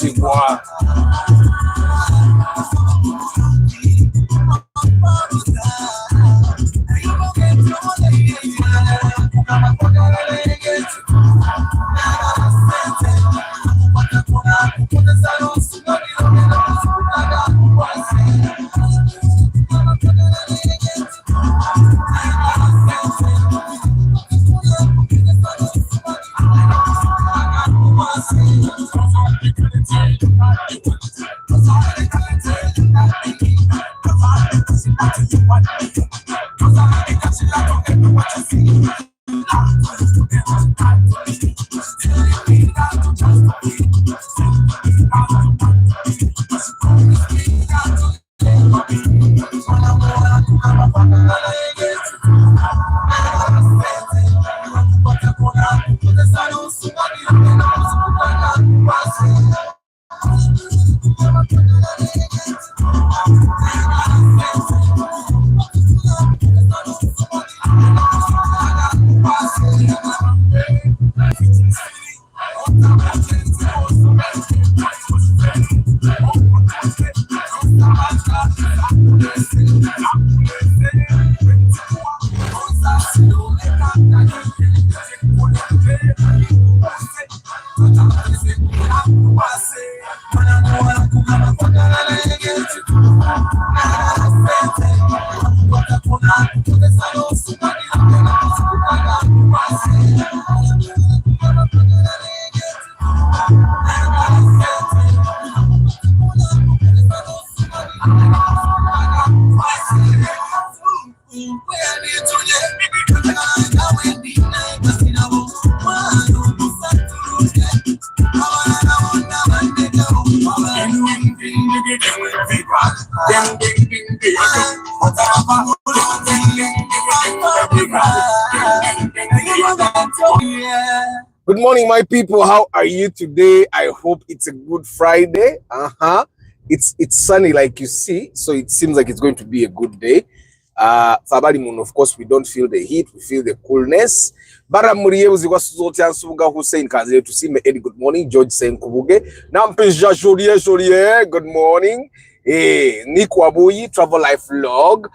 Sigwa. Good morning, my people. How are you today? I hope it's a good Friday. It's sunny, like you see, so it seems like it's going to be a good day. Of course, we don't feel the heat, we feel the coolness. Hussein Kaze to see me. Good morning, George saying Kubuge. Nampisha Shorie, good morning. Nick Wabuyi, Travel Life Vlog.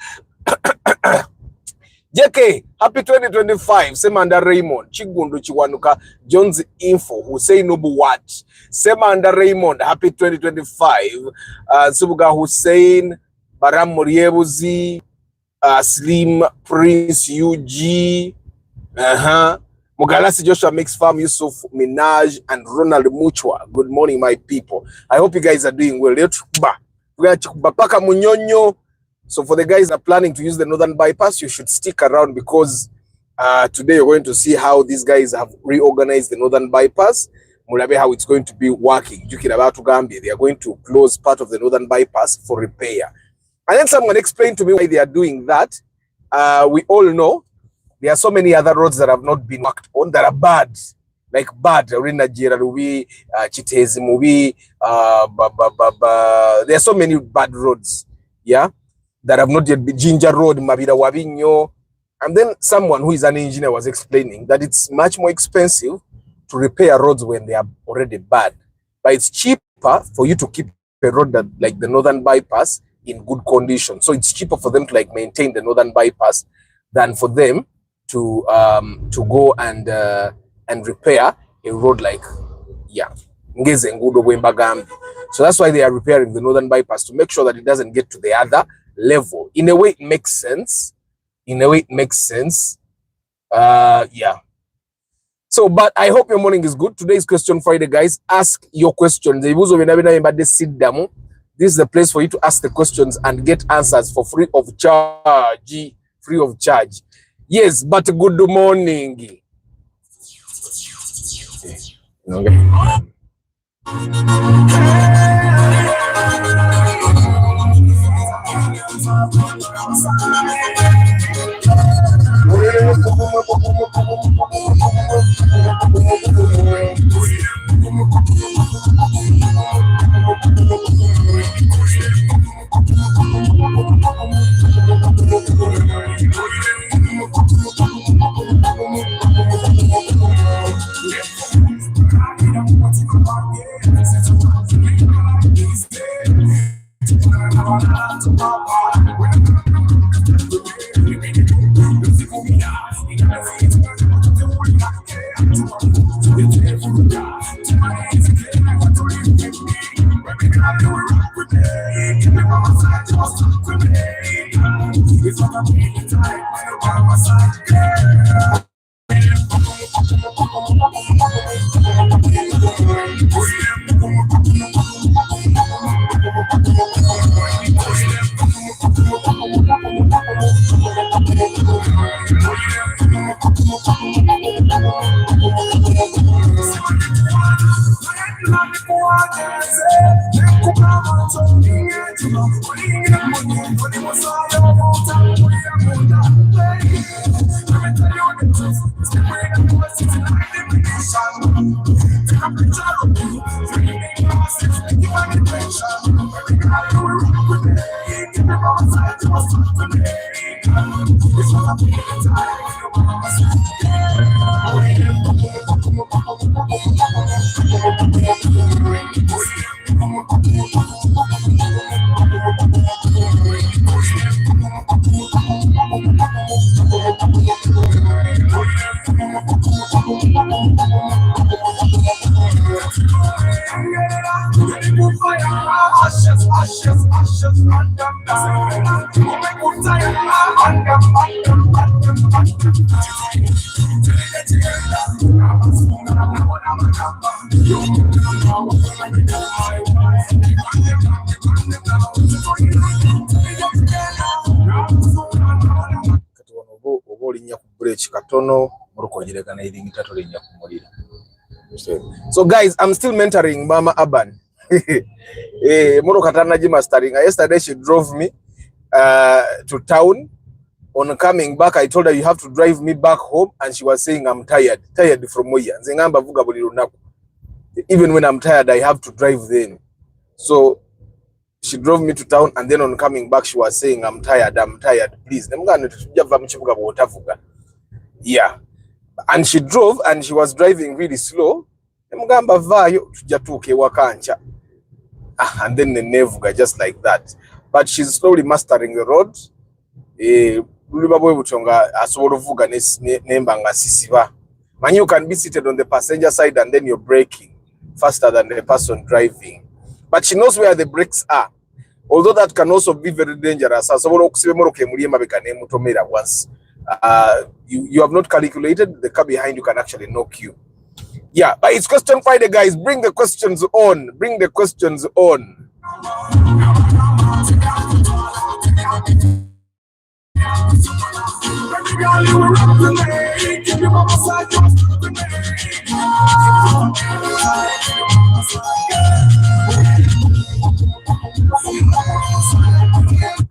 JK, happy 2025. Semanda Raymond, Chigundu Chiwanuka, Jones Info, Hussein Nobu Watch. Semanda Raymond, happy 2025. Subuga Hussein, Baram Muriebuzi, Slim Prince UG, Mugalasi Joshua Mix Farm, Yusuf Minaj, and Ronald Muchwa. Good morning, my people. I hope you guys are doing well. Paka Munyonyo. So for the guys that are planning to use the Northern Bypass, you should stick around because today you're going to see how these guys have reorganized the Northern Bypass. Mulabe how it's going to be working. They are going to close part of the Northern Bypass for repair. And then someone explained to me why they are doing that. We all know there are so many other roads that have not been worked on that are bad. Like bad, Rinajira Rubi, Chitezi Mubi, there are so many bad roads. Yeah. That have not yet been Ginger Road, Mabida Wabinyo. And then someone who is an engineer was explaining that it's much more expensive to repair roads when they are already bad. But it's cheaper for you to keep a road that, like the Northern Bypass, in good condition. So it's cheaper for them to like maintain the Northern Bypass than for them to go and repair a road like So that's why they are repairing the Northern Bypass to make sure that it doesn't get to the other level. In a way, it makes sense. So, but I hope your morning is good. Today's Question Friday, guys. Ask your questions. This is the place for you to ask the questions and get answers for free of charge. Yes, but good morning. So guys, I'm still mentoring Mama Aban. Yesterday she drove me to town. On coming back, I told her you have to drive me back home, and she was saying I'm tired from where. Even when I'm tired, I have to drive then. So she drove me to town, and then on coming back, she was saying I'm tired, please. Yeah. And she drove, and she was driving really slow. And then the nevuga just like that. But she's slowly mastering the road. Man, you can be seated on the passenger side and then you're braking faster than the person driving. But she knows where the brakes are. Although that can also be very dangerous. Once you have not calculated, the car behind you can actually knock you. Yeah, but it's question Friday, guys. Bring the questions on. Bring the questions on.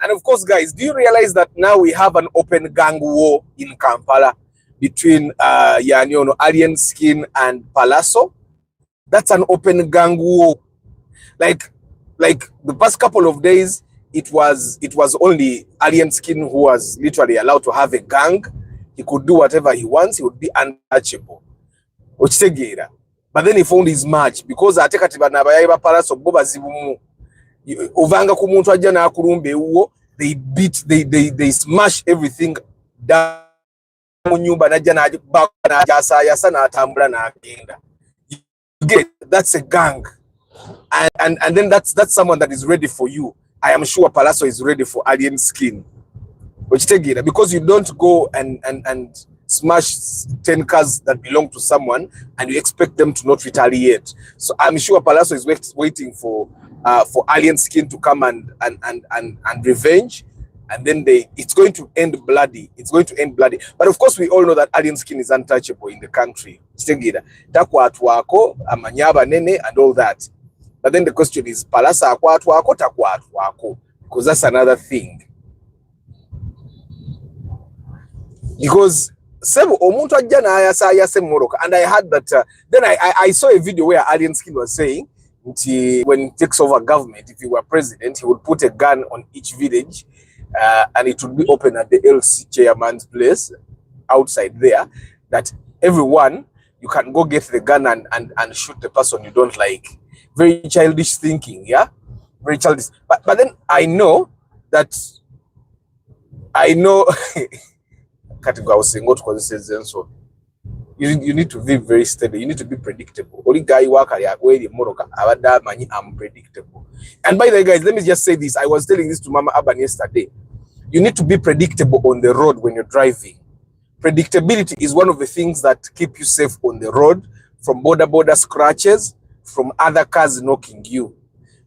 And of course, guys, do you realize that now we have an open gang war in Kampala between Alien Skin and Palazzo? That's an open gang war. Like the past couple of days, it was only Alien Skin who was literally allowed to have a gang. He could do whatever he wants. He would be untouchable. But then he found his match because Palazzo they smash everything down. That's a gang. And then that's someone that is ready for you. I am sure Palazzo is ready for Alien Skin. Because you don't go and smash 10 cars that belong to someone and you expect them to not retaliate. So I'm sure Palazzo is waiting for Alien Skin to come and revenge, and then it's going to end bloody. It's going to end bloody. But of course, we all know that Alien Skin is untouchable in the country. And all that. But then the question is, Palazzo because that's another thing. Because and I heard that then I saw a video where Alien Skin was saying when he takes over government, if he were president, he would put a gun on each village and it would be open at the LC chairman's place outside there, that everyone, you can go get the gun and shoot the person you don't like. Very childish thinking, yeah? very childish. But then I know that so you need to be very steady. You need to be predictable. Only guy work unpredictable. And by the way, guys, let me just say this. I was telling this to Mama Aban yesterday. You need to be predictable on the road when you're driving. Predictability is one of the things that keep you safe on the road from border scratches, from other cars knocking you.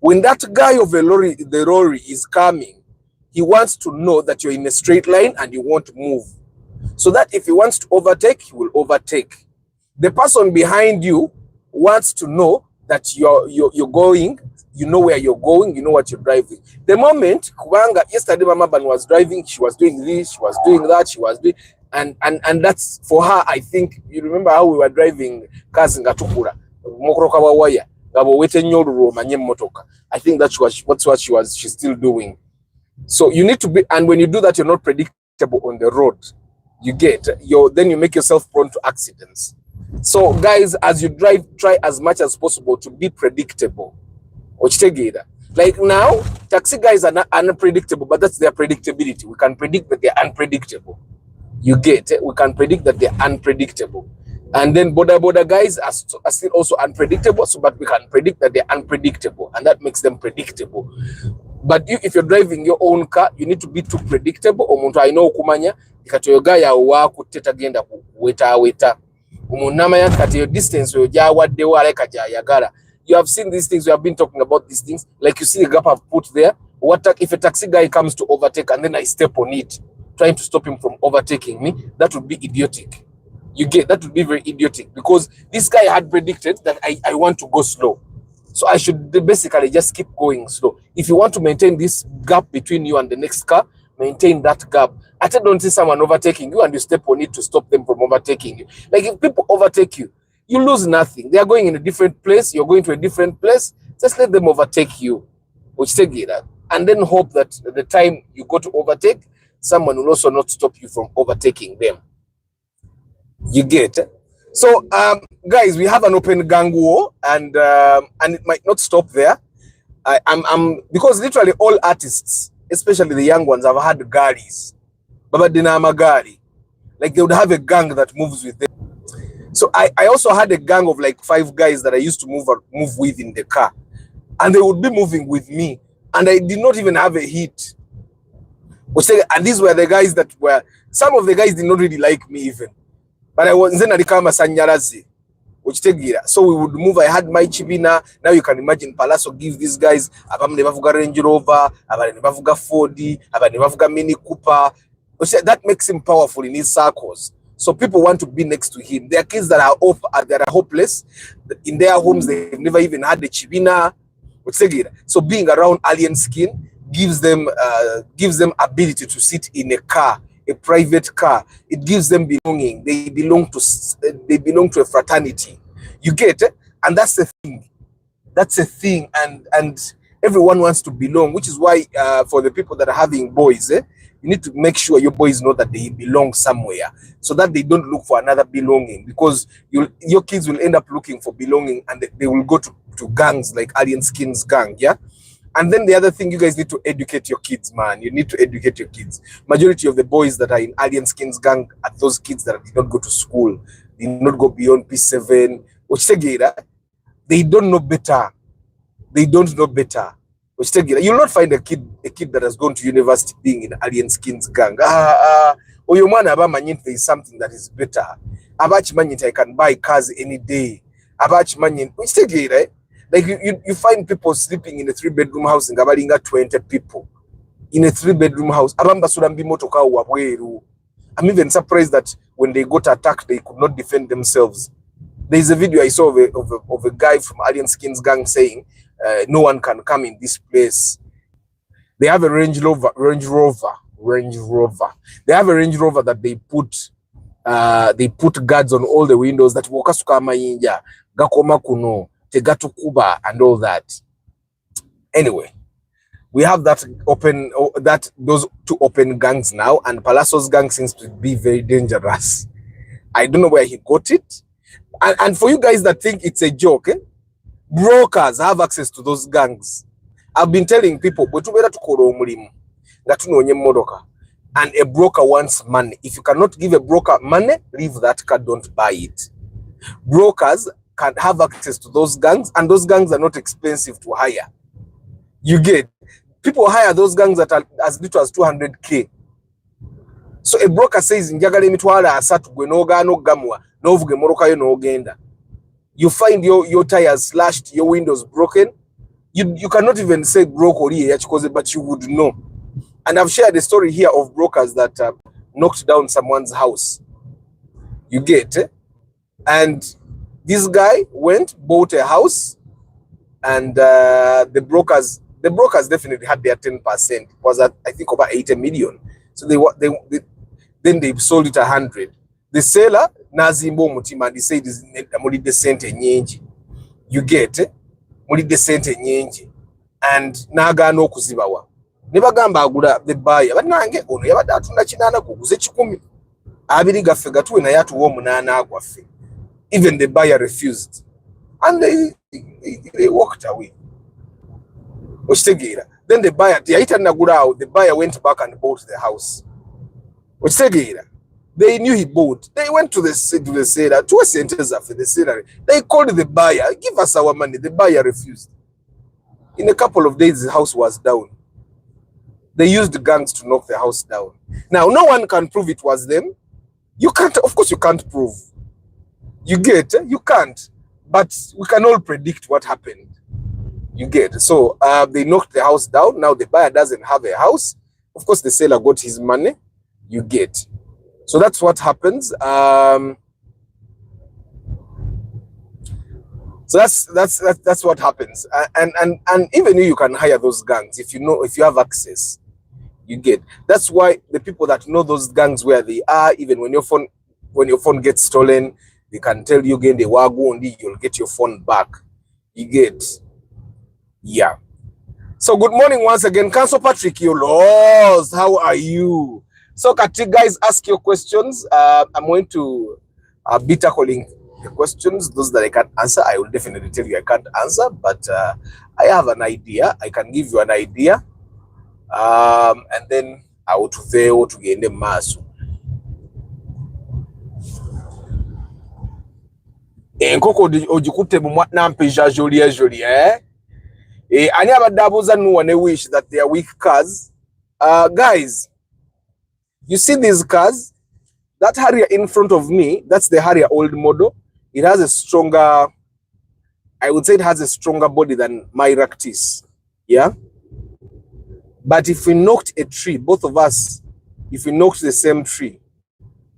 When that guy of the lorry is coming, he wants to know that you're in a straight line and you won't move. So that if he wants to overtake, he will overtake. The person behind you wants to know that you're going, you know where you're going, you know what you're driving. The moment yesterday Mama Ban was driving, she was doing this, she was doing that, she was doing, and that's for her. I think you remember how we were driving cars in Gatukura, Mokoroka wa waya, I think that's what she's still doing. So you need to be, and when you do that, you're not predictable on the road. You get then you make yourself prone to accidents. So guys, as you drive, try as much as possible to be predictable. Like now, taxi guys are not unpredictable, but that's their predictability. We can predict that they're unpredictable. You get it? We can predict that they're unpredictable. And then border guys are still also unpredictable, so but we can predict that they're unpredictable, and that makes them predictable. But if you're driving your own car, you need to be too predictable. Omuntu ayina okumanya ikatoyoga ya wa kuteta genda weta umunamanya kati yo distance yo jawadde wale kajayagala. You have seen these things, we have been talking about these things, like you see the gap I've put there. What if a taxi guy comes to overtake and then I step on it, trying to stop him from overtaking me? That would be idiotic. You get, that would be very idiotic, because this guy had predicted that I want to go slow. So I should basically just keep going slow. If you want to maintain this gap between you and the next car, maintain that gap. I don't see someone overtaking you and you step on it to stop them from overtaking you. Like if people overtake you, you lose nothing. They are going in a different place. You're going to a different place. Just let them overtake you. And then hope that the time you go to overtake, someone will also not stop you from overtaking them. You get it? So, guys, we have an open gang war, and it might not stop there. Because literally all artists, especially the young ones, have had garis. Baba Dinama Gari. Like they would have a gang that moves with them. So I also had a gang of like 5 guys that I used to move with in the car. And they would be moving with me. And I did not even have a hit. And these were the guys that were, some of the guys did not really like me even. But I was then Sanyarazi. So we would move. I had my Chibina. Now you can imagine Palazzo give these guys Nevafuga Range Rover, Nevafuga 4D, Nevafuga Mini Cooper. That makes him powerful in his circles. So people want to be next to him. There are kids that are hopeless. In their homes, they've never even had a Chibina. So being around alien skin gives them ability to sit in a car, a private car. It gives them belonging. They belong to a fraternity. You get it? And that's the thing. That's a thing. And everyone wants to belong, which is why for the people that are having boys, you need to make sure your boys know that they belong somewhere, so that they don't look for another belonging, because your kids will end up looking for belonging and they will go to gangs like Alien Skins gang, yeah? And then the other thing, you guys need to educate your kids, man. You need to educate your kids. Majority of the boys that are in Alien Skins gang are those kids that did not go to school, did not go beyond P7, they don't know better. They don't know better. You'll not find a kid that has gone to university being in Alien Skins gang. Or your man there is something that is better. I can buy cars any day. Like you find people sleeping in a 3-bedroom house in Gabalinga, 20 people in a 3-bedroom house. I'm even surprised that when they got attacked, they could not defend themselves. There's a video I saw of a guy from Alien Skins gang saying, no one can come in this place. They have a Range Rover. They have a Range Rover that they put guards on all the windows that wakasuka mayinja, gakoma kuno, tegatukuba, and all that. Anyway, we have those 2 open gangs now, and Palazzo's gang seems to be very dangerous. I don't know where he got it. And for you guys that think it's a joke, brokers have access to those gangs. I've been telling people, bwe tubeera tukola omulimu nga tunoonya emmotoka and a broker wants money. If you cannot give a broker money, leave that car, don't buy it. Brokers can have access to those gangs, and those gangs are not expensive to hire. You get, people hire those gangs at as little as 200K. So a broker says, njagala emitwalo asatu gwe n'ogaana okugamuwa n'ovuga emmoloka yo n'ogenda. You find your tires slashed, your windows broken. You cannot even say broke or yakikoze, but you would know. And I've shared a story here of brokers that knocked down someone's house. You get, and this guy went, bought a house, and the brokers definitely had their 10%. It was at, I think, over 80 million. So then they sold it 100. The seller nazimbo mutima, and he said mulide sente nyingi. You get, mulide sente nyingi, and nagaana okuzibawa. Nebagamba agula the buyer, but nange ono yabadde atunda kinana kuguze 10. Abiri gaffe gatuwe naye atuwa 8 agwaffe. Even the buyer refused, and they walked away. Then the buyer, the buyer went back and bought the house. They knew he bought. They went to the seller, 2 centers after the seller. They called the buyer, give us our money. The buyer refused. In a couple of days, the house was down. They used the gangs to knock the house down. Now, no one can prove it was them. You can't, of course, you can't prove. You get, you can't. But we can all predict what happened. You get. So they knocked the house down. Now the buyer doesn't have a house. Of course, the seller got his money. You get. So that's what happens. So that's what happens. And even you can hire those gangs if you have access. You get. That's why the people that know those gangs where they are, even when your phone gets stolen, they can tell you again, you'll get your phone back. You get. Yeah. So good morning once again. Council Patrick, you lost. How are you? So guys, ask your questions. I'm going to be tackling the questions. Those that I can't answer, I will definitely tell you I can't answer. But I have an idea. I can give you an idea. And then I will tugende maaso. Enkoko ogikutte mu nampisha jolie eh? Ani abadde abuuza nuwa ne wish that they are weak cars. Guys, you see these cars? That Harrier in front of me, that's the Harrier old model. It has a stronger, I would say it has a stronger body than my Ractis. Yeah? But if we knocked a tree, both of us, if we knocked the same tree,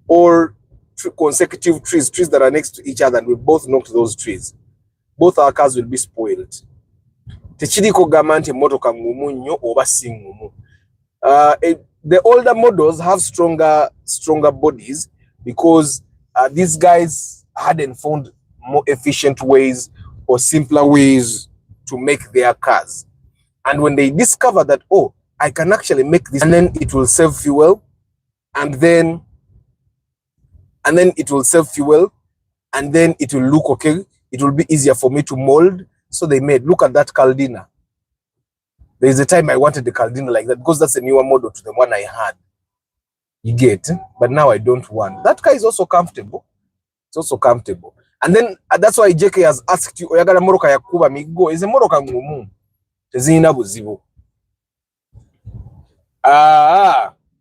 or consecutive trees that are next to each other, and we both knocked those trees, both our cars will be spoiled. Techiriko gamante motoka ngumu nnyo oba si ngumu. The older models have stronger bodies because these guys hadn't found more efficient ways or simpler ways to make their cars. And when they discover that, oh, I can actually make this, and then it will save fuel, and then it will save fuel, and then it will look okay. It will be easier for me to mold. So they made, look at that Caldina. There is a time I wanted the Caldina like that because that's a newer model to the one I had. You get, but now I don't want. That car is also comfortable. It's also comfortable. And then that's why JK has asked you, oyagala moroka yakuba migo. Is a moroka ngumu. Tezina buzibu.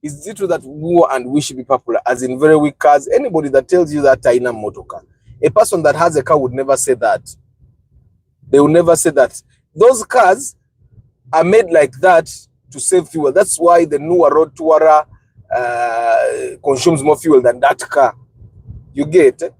Is it true that war and we should be popular, as in very weak cars? Anybody that tells you that taina motoka, a person that has a car would never say that. They will never say that. Those cars are made like that to save fuel. That's why the newer Road Tourer consumes more fuel than that car. You get?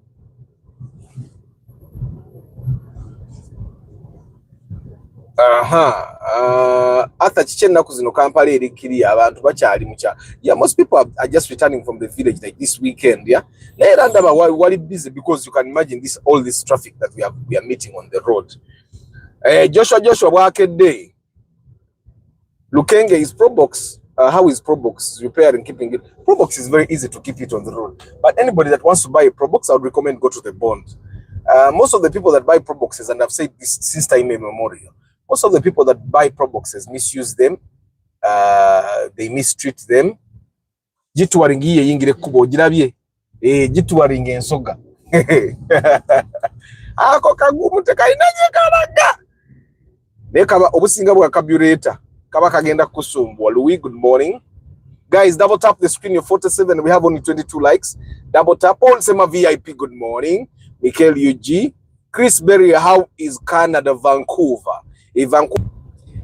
After chichena kuzino Kampala erikiri abantu bakyali mucha. Yeah, most people are just returning from the village like this weekend. Yeah, why busy, because you can imagine all this traffic that we are meeting on the road. Joshua working day. Lukenge is Probox. How is Probox repairing, keeping it? Probox is very easy to keep it on the road. But anybody that wants to buy a Probox, I would recommend go to the bond. Most of the people that buy Proboxes, and I've said this since time immemorial, Most of the people that buy Pro Boxes misuse them. They mistreat them. Jitwaringiye yingire kubo girabye. Jitwaringe ensoga. Ako kagumu tekainaje kalaga. Nekaba obusinga bwa carburetor. Kaba kagenda kusumbu. Louis, good morning. Guys, double tap the screen. You're 47. We have only 22 likes. Double tap on Sema VIP. Good morning. Michael UG. Chris Berry, how is Canada, Vancouver? Vancouver.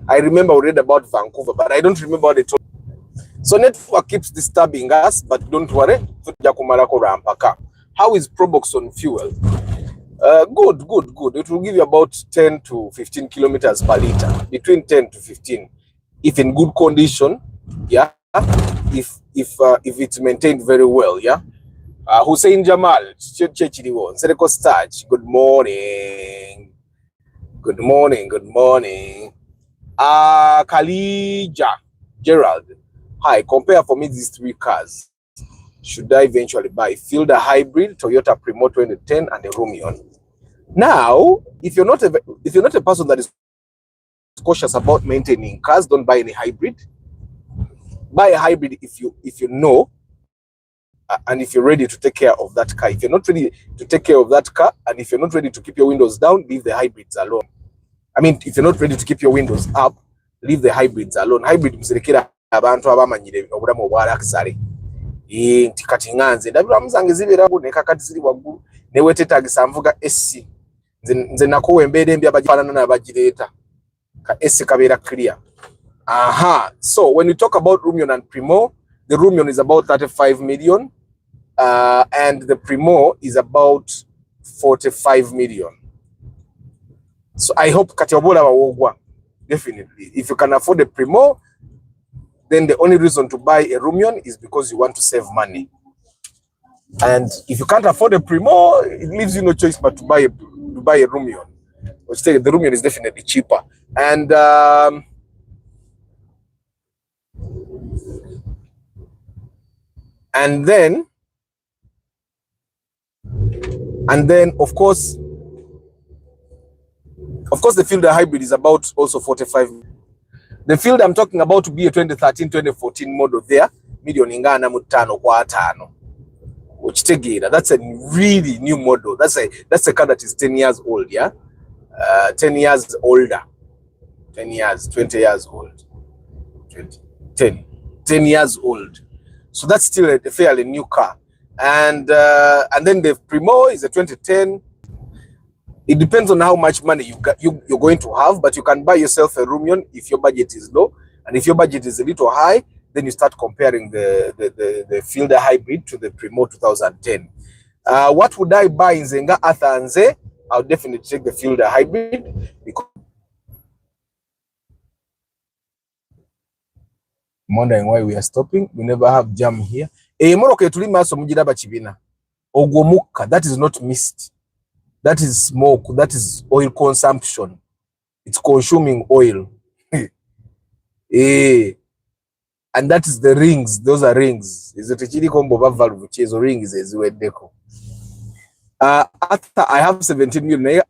I remember we read about Vancouver, but I don't remember what they told. So network keeps disturbing us, but don't worry. How is Probox on fuel? Good. It will give you about 10 to 15 kilometers per liter. Between 10 to 15. If in good condition, yeah. If it's maintained very well, yeah. Hussein Jamal, Sereko Starch, good morning. Good morning. Kalija Gerald, hi, compare for me these three cars. Should I eventually buy Fielder Hybrid, Toyota Primo 2010, and a Rumion? Now, if you're not a person that is cautious about maintaining cars, don't buy any hybrid. Buy a hybrid if you know, and if you're ready to take care of that car. If you're not ready to take care of that car, and if you're not ready to keep your windows down, leave the hybrids alone. I mean, if you're not ready to keep your windows up, leave the hybrids alone. Hybrid msirekera abantu abamanyire obulamu obwalakisale. Ntikati nganze ndabira muzange zibera bu nekakati ziri waggulu newetetaagisa nvuga SC nze nako embeera embi abagifaanana n'abagireeta ka SC kabeera clear. So when we talk about Rumion and Primo, the Rumion is about 35 million and the Primo is about 45 million. So I hope Katiobola wawogwa. Definitely. If you can afford a Primo, then the only reason to buy a Rumion is because you want to save money. And if you can't afford a Primo, it leaves you no choice but to buy a Rumion. Which the Rumion is definitely cheaper. And then of course the Fielder Hybrid is about also 45. The Field I'm talking about to be a 2013-2014 model there, million ingana mutano kwa atano. Which that's a really new model. That's a car that is 10 years old, yeah? 10 years older. 10 years, 20 years old. 10 years old. So that's still a fairly new car. And then the Primo is a 2010. It depends on how much money you're going to have, but you can buy yourself a Rumion if your budget is low, and if your budget is a little high, then you start comparing the Fielder Hybrid to the Primo 2010. What would I buy in Zenga Athanze? I'll definitely take the Fielder Hybrid because I'm wondering why we are stopping. We never have jam here. That is not mist. That is smoke. That is oil consumption. It's consuming oil. And that is the rings. Those are rings. Is it a chili combo valve which is rings as well deco? After I have 17 million,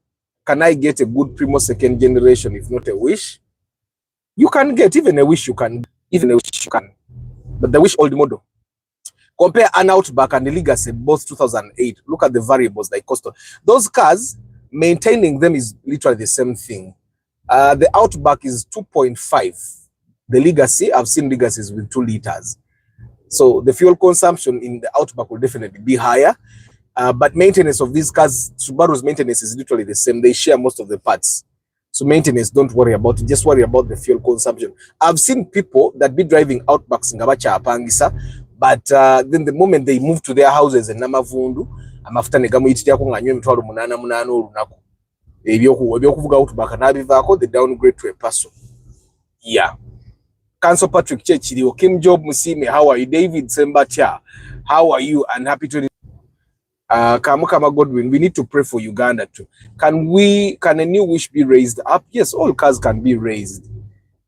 can I get a good Primo second generation if not a Wish? You can get even a Wish, but the Wish old model. Compare an Outback and the Legacy, both 2008. Look at the variables like cost. Those cars, maintaining them is literally the same thing. The Outback is 2.5. The Legacy, I've seen Legacies with 2 liters. So the fuel consumption in the Outback will definitely be higher. But maintenance of these cars, Subaru's maintenance is literally the same. They share most of the parts. So maintenance, don't worry about it. Just worry about the fuel consumption. I've seen people that be driving Outbacks in Gabacha Apangisa, but then the moment they move to their houses in Namavundu, amafuta negamuyitira ko nganywe emitwalo 8 olunaku ebyokuvuga Outback nabivako, they downgrade to a Paso. Yeah. Council Patrick Chechiriwo, Kim Job Musime, how are you? David Sembatia, how are you? And happy 20. Kamukama Godwin, we need to pray for Uganda too. Can a new wish be raised up? Yes, all cars can be raised.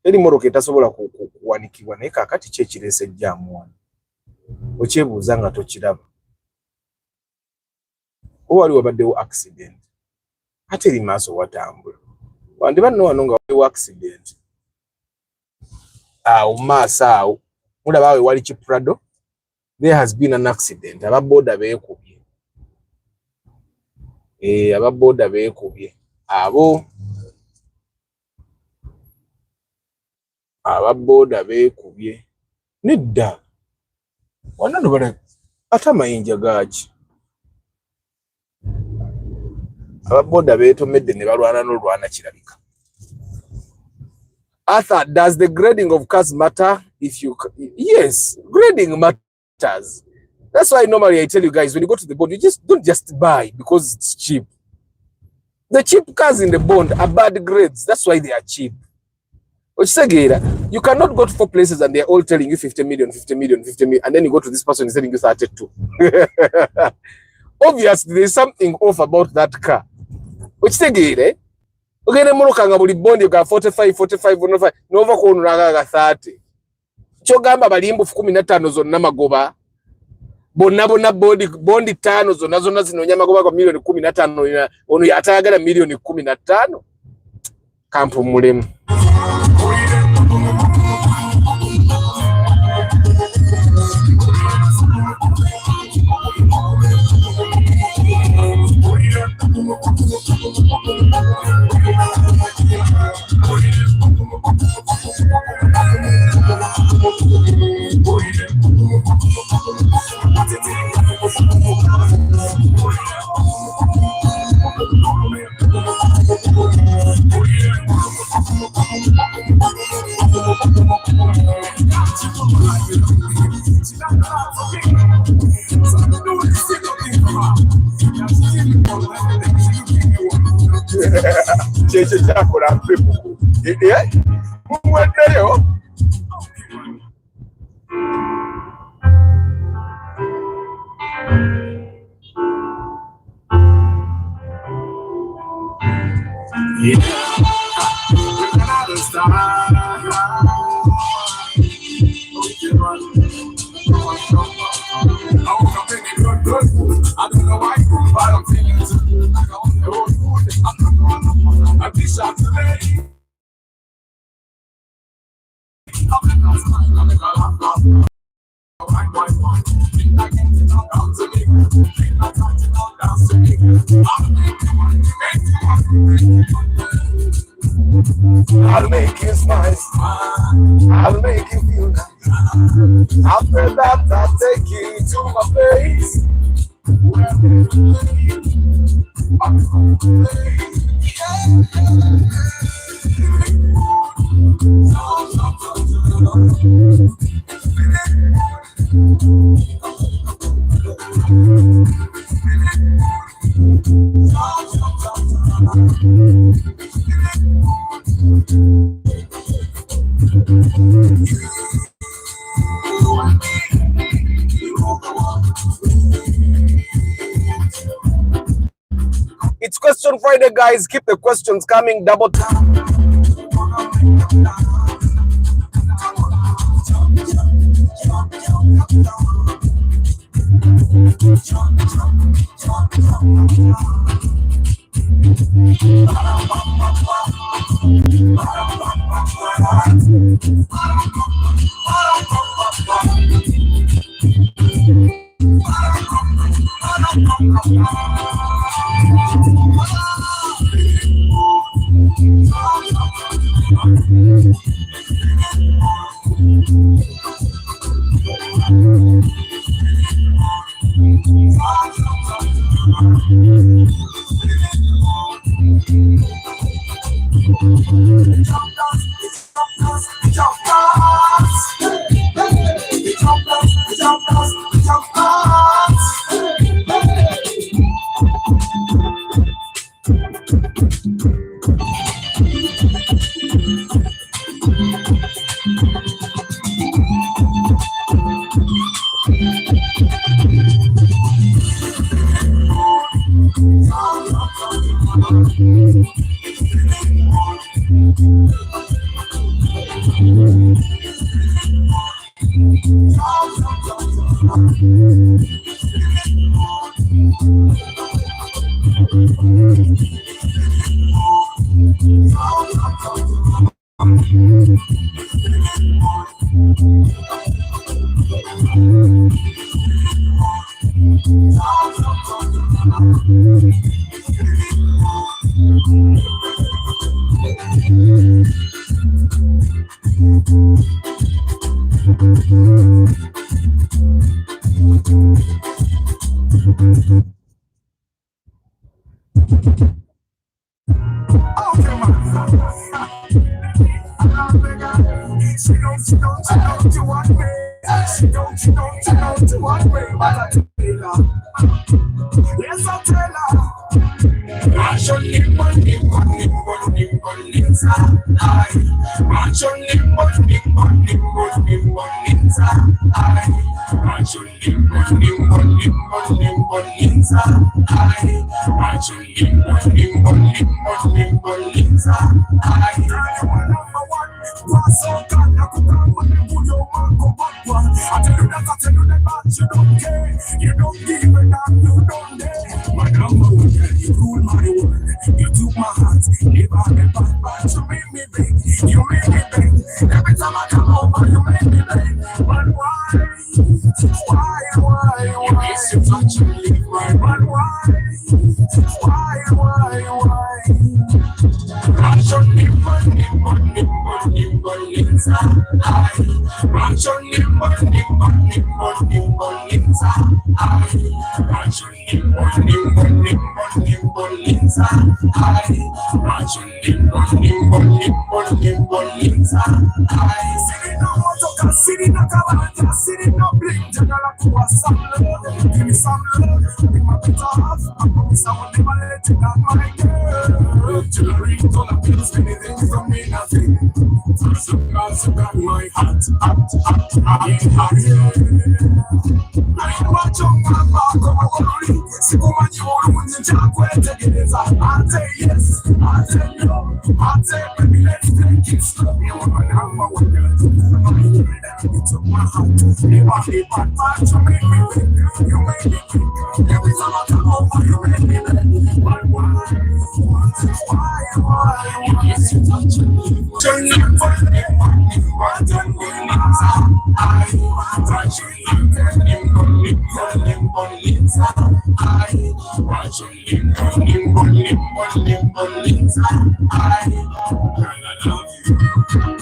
Any more ketasobola kuwanikibwa naye kakati kyekirese jjamu wano. Okyebuuzanga tokiraba. Owali wabaddewo accident. Ate eri maaso watambula. Wandi bano wano nga waliwo accident. Umasa mulaba we wali Kiprado. There has been an accident. Ababoda beekubye. Ababoda beekubye. Ababoda beekubye. Nedda. Wanano bale atamayinja gaaki. Ababoda beetomedde ne balwana n'olwana kirabika. Arthur, does the grading of cars matter? Yes, grading matters. That's why normally I tell you guys, when you go to the bond, you don't just buy because it's cheap. The cheap cars in the bond are bad grades. That's why they are cheap. You cannot go to 4 places and they're all telling you 50 million, 50 million, 50 million, and then you go to this person and telling you 32. Obviously, there's something off about that car. Okay, the Morokanga will bond you got 45, 45, 45, Nova Konraga 30. Chogamba Balimbo Fukuminatanos on Namagoba. Bonabona bondi tanos on Nazonas in Yamagoba million Kuminatano on Yataga million Kuminatano. Campo Mulim. I'll make you smile. I'll make you feel nice. After that, I'll take you to my place. It's Question Friday, guys. Keep the questions coming. Double tap.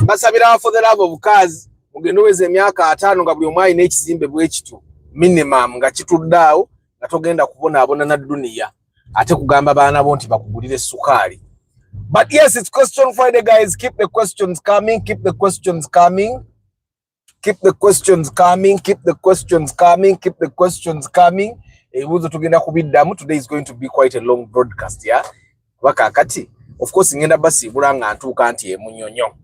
Basabira for the love of cars mugendo weze emyaka 5 nga buli omwayi n'ekizimbe bwekitu minimum nga kituddawo nga togenda kubona abona na dunia ate kugamba baana bo nti bakugulire sukali. But yes, it's question Friday, guys. Keep the questions coming, keep the questions coming, keep the questions coming, keep the questions coming, keep the questions coming. Ebuzo tugenda kubiddamu. Today is going to be quite a long broadcast, yeah. Wakakati of course ngenda basi bulanga ntuka anti emunyonyo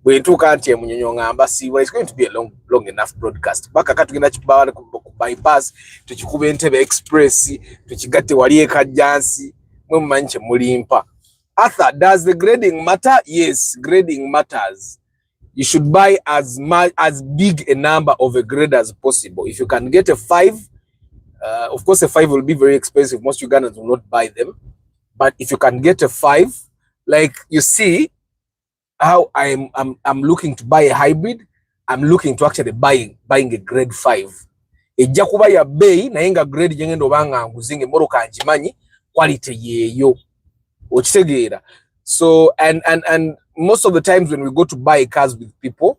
bwe ntuka anti emunyonyo ngamba siwa. It's going to be a long enough broadcast. Baka katugenda kibawa ku bypass tukikuba Entebbe Express tukigatte wali ekajjansi mwe mmanche mulimpa. Arthur, does the grading matter? Yes, grading matters. You should buy as big a number of a grade as possible. If you can get a 5, of course a 5 will be very expensive. Most Ugandans will not buy them. But if you can get a 5, like you see how I'm looking to buy a hybrid, I'm looking to actually buying a grade 5. Ejja kuba ya bei naye nga grade jengendo banga nguzinge moroka njimanyi quality yeyo. Okitegeera. So and most of the times when we go to buy cars with people,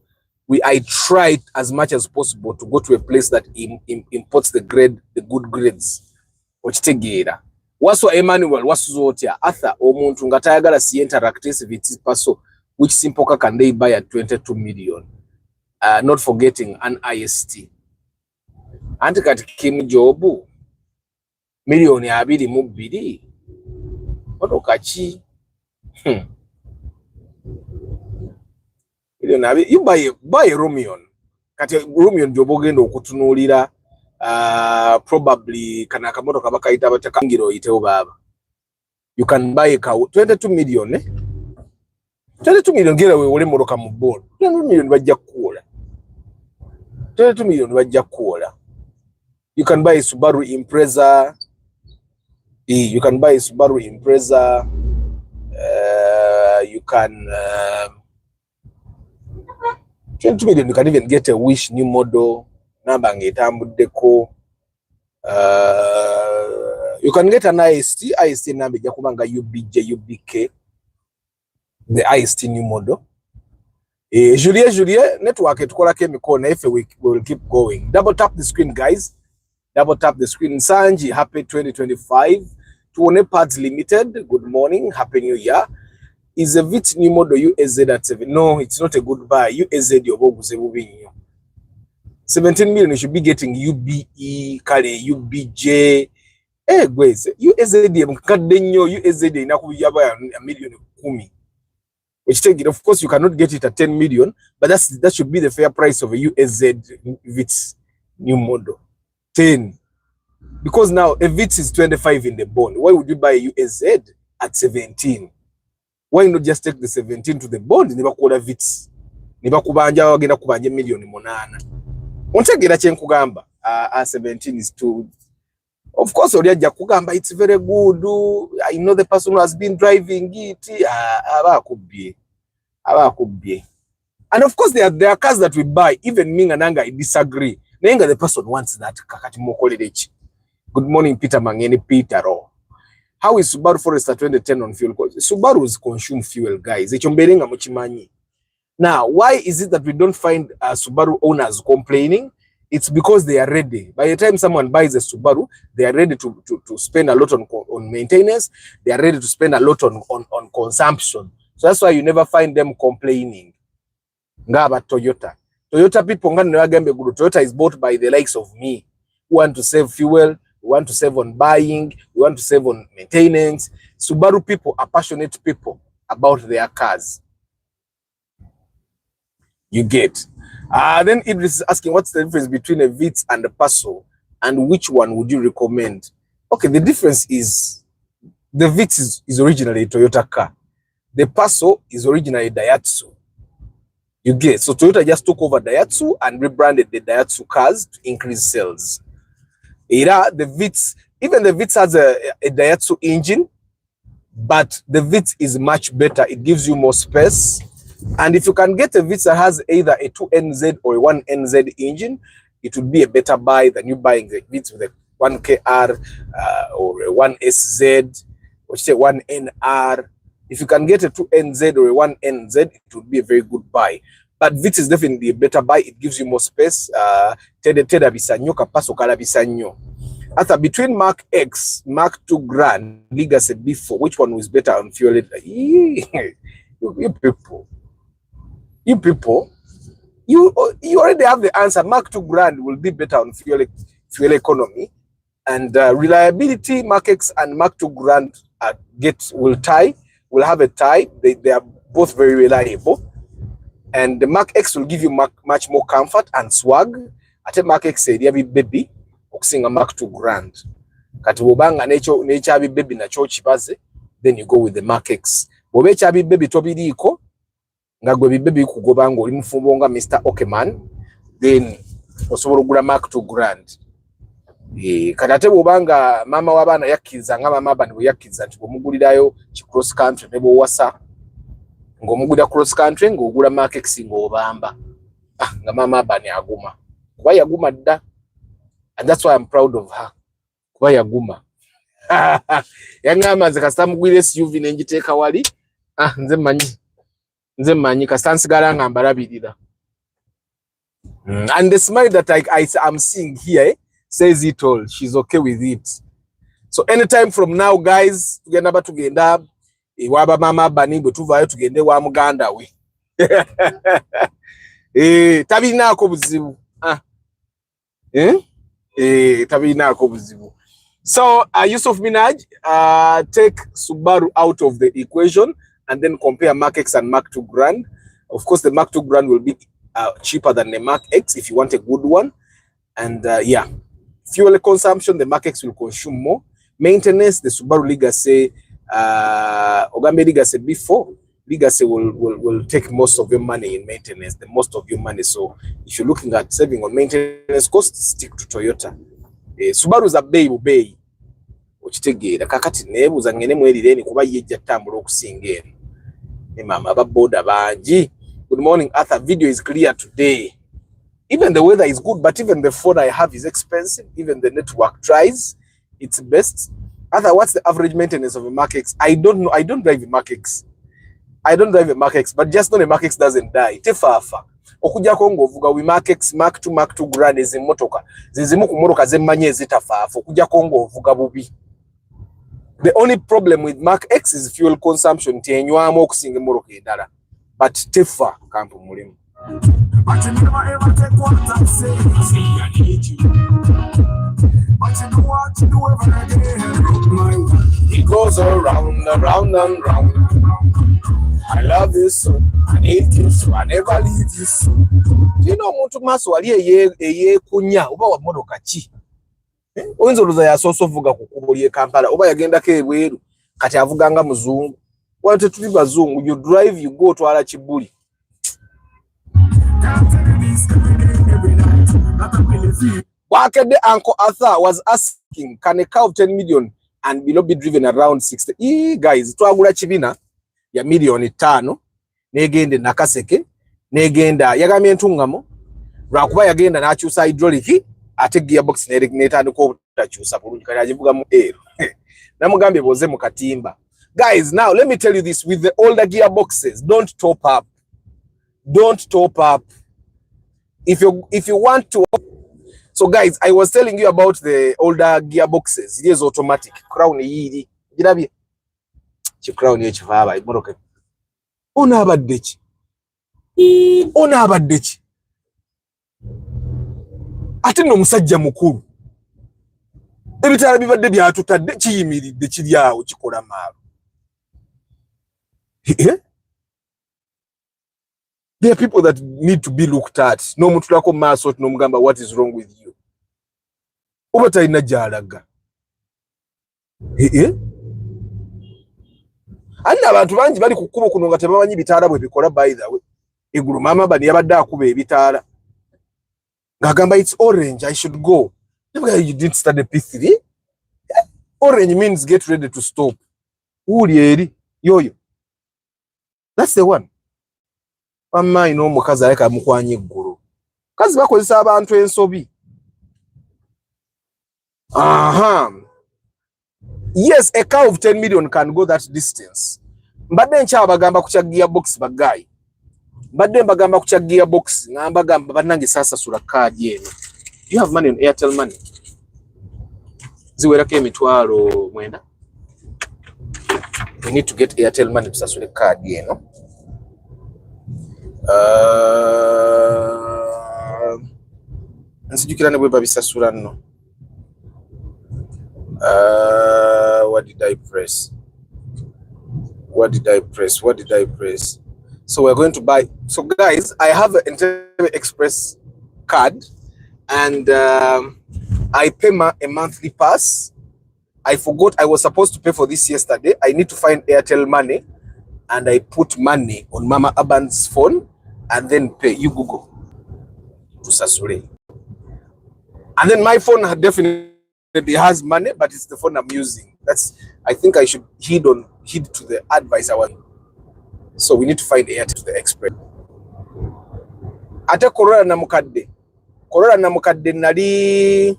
I try as much as possible to go to a place that imports the good grades. Okitegeera. Waso Emmanuel wasuzotya Arthur omuntu nga tayagala si interactive with paso which simple car can they buy at 22 million, not forgetting an IST. Anti kati Kim Jobu milioni 22 motoka ki you buy a Romeo kati Romeo Jobu gendo okutunulira probably kana kamotoka bakaita bataka ngiro iteo baba. You can buy a car 22 million 22 million gira we ole motoka mu board 22 million bajja kuola 22 million bajja kuola. You can buy a Subaru Impreza. You can buy a Subaru Impreza. can 20 million, you can even get a Wish new model. Namba ngetambudeko. You can get an IST namba jakubanga UBJ, UBK. The IST new model. Julie, network tukola chemical na if we will keep going. Double tap the screen, guys. Double tap the screen. Sanji, happy 2025. Tuone Parts Limited, good morning, happy new year. Is a bit new model USZ at 7? No, it's not a good buy. USZ yoboguze 17 million, you should be getting UBE, Kale, UBJ. Guys, USZ mkade nyo, USZ inakubiyaba a million kumi. Which take it, of course, you cannot get it at 10 million, but that should be the fair price of a USZ Vitz new model. 10. Because now a Vitz is 25 in the bond. Why would you buy a USZ at 17? Why not just take the 17 to the bond? Niba kuola Vitz. Niba kubanja wagenda kubanje million monana. Ontegera chenkugamba. 17 is too. Of course, Oriaja kugamba, it's very good. I know the person who has been driving it. Could be. And of course, there are cars that we buy. Even me and Nanga, I disagree. Nenga, the person wants that. Good morning, Peter Mangeni, Peter. How is Subaru Forester 2010 on fuel cost? Subarus consume fuel, guys. Now, why is it that we don't find Subaru owners complaining? It's because they are ready. By the time someone buys a Subaru, they are ready to spend a lot on maintenance. They are ready to spend a lot on consumption. So that's why you never find them complaining. Ngaba Toyota. Toyota people, Toyota is bought by the likes of me, who want to save fuel, who want to save on buying, who want to save on maintenance. Subaru people are passionate people about their cars. You get. Then Idris is asking, what's the difference between a Vitz and a Passo, and which one would you recommend? Okay, the difference is the Vitz is originally a Toyota car. The Passo is originally Daihatsu. You get. So Toyota just took over Daihatsu and rebranded the Daihatsu cars to increase sales. The Vitz, even the Vitz has a Daihatsu engine, but the Vitz is much better. It gives you more space. And if you can get a Vitz that has either a 2NZ or a 1NZ engine, it would be a better buy than you buying the Vitz with a 1KR or a 1SZ or say 1NR. If you can get a 2NZ or a 1NZ, it would be a very good buy. But Vitz is definitely a better buy. It gives you more space. Teda bisanyo kapaso kala bisanyo. After between Mark X, Mark 2 Grand, Legacy B4, which one was better on fuel? You people, you already have the answer. Mark 2 Grand will be better on fuel economy, and reliability. Mark X and Mark 2 Grand will have a tie. They are both very reliable, and the Mark X will give you much more comfort and swag. I tell Mark X said, "Yeah, baby, oxing a Mark 2 Grand." Katubanga nature baby na cho chibaze. Then you go with the Mark X. Bobecha baby tobiriko. Ngagwe baby kugobango oli mufumbo nga Mr. Okeman, then osobola ogula Mark 2 Grand. Katate bobanga mama wabana yakkiza nga mama abani bwe yakkiza nti bomugulirayo ki cross country ne bowasa ng'omugulira cross country ng'ogula Mark X ng'obamba nga mama abani aguma kuba yaguma dda, and that's why I'm proud of her. Kuba yaguma yangamba nze kasita mugulira SUV nenjiteeka wali nze manyi kasita nsigala nga mbalabirira. And the smile that I'm seeing here says it all. She's okay with it. So anytime from now, guys, tugenda waba mama bani bwe tuvayo tugende wa muganda we. Tabinako buzibu. Tabinako buzibu. So Yusuf Minaj, take Subaru out of the equation and then compare Mark X and Mark 2 Grand. Of course, the Mark 2 Grand will be cheaper than the Mark X if you want a good one. And yeah, fuel consumption, the Mark X will consume more. Maintenance, the Subaru Legacy, Ogambe Legacy B4, Legacy will take most of your money in maintenance, the most of your money. So if you're looking at saving on maintenance costs, stick to Toyota. Subaru is a bay. Ochitegeera kakati nebuza ngene mwelireni kuba yejja tambula okusinga eno. Mama baboda banji. Good morning, Arthur. Video is clear today. Even the weather is good, but even the phone I have is expensive. Even the network tries its best. Arthur, what's the average maintenance of a Mark X? I don't know. I don't drive a Mark X. I don't drive a Mark X, but just know the Mark X doesn't die. Tefafa. Okuja kongo vuga we Mark X, Mark 2, Mark 2 grand ezimotoka. Zizimu kumoroka zemmanye zitafafa. Okuja kongo vuga bubi. The only problem with Mark X is fuel consumption. Tenywamu okusinga moroka edala. But tefa kampu mulimu. But you never ever take what I say. I need you. But you know what you do ever again. It goes around, around and round. I love you so, I need you so, I never leave you so. Do you know muntu maso wali eye kunya oba wa modoka ki? Oyinza ya soso vuga kukubulye Kampala oba yagenda ke ebweru kati avuganga muzungu. Wante tuli bazungu, you drive, you go to ala Kibuli. Wakede Uncle Arthur was asking, can a car of 10 million and below be driven around 60? Guys, twagula kibina ya milioni 5 negende nakaseke negenda yagamye ntungamo lwakuba yagenda nakyusa hydraulic ate gearbox netandika obutakyusa bulungi kali agivuga mu air. Namugambye boze mu katimba. Guys, now let me tell you this, with the older gearboxes, don't top up. Don't top up. If you want to. So guys, I was telling you about the older gearboxes. It is automatic. Crown yiri. Jirabye. Chi crown ye chivaba imoroke. Ona abaddechi. Ona abaddechi. Ate no musajja mukuru. Ebitala bibadde byatutadde kiyimiridde kiryawo kikola maalo. There are people that need to be looked at. No mutulako maso no mugamba what is wrong with you. Obata ina jalaga. Anda abantu bangi bali kukubo kuno nga tebamanyi bitaala bwe bikola by the way. Egulu mama bani yabadde akuba ebitaala. Ngagamba it's orange, I should go. You didn't study P3. Orange means get ready to stop. Uli eri yoyo. That's the one. Mama ino mukazi aleka mukwanye eggulu. Kazi bakozesa abantu ensobi. Yes, a car of 10 million can go that distance. Mbadde nkyabagamba ku kya gearbox bagayi. Mbadde mbagamba ku kya gearbox ngamba gamba bannange sasa sula card yeno. You have money on Airtel money. Ziwerako emitwalo mwenda. You need to get Airtel money tusasule card yeno. Nsijukira ne bwe babisasula nno. What did I press? What did I press? What did I press? So we're going to buy. So guys, I have an Entebbe Express card and I pay a monthly pass. I forgot I was supposed to pay for this yesterday. I need to find Airtel money and I put money on Mama Aban's phone and then pay. You Google to Sasure. And then my phone definitely has money, but it's the phone I'm using. I think I should heed to the advice I want. So we need to find Airtel to the Express. Ate Corolla na mukadde nali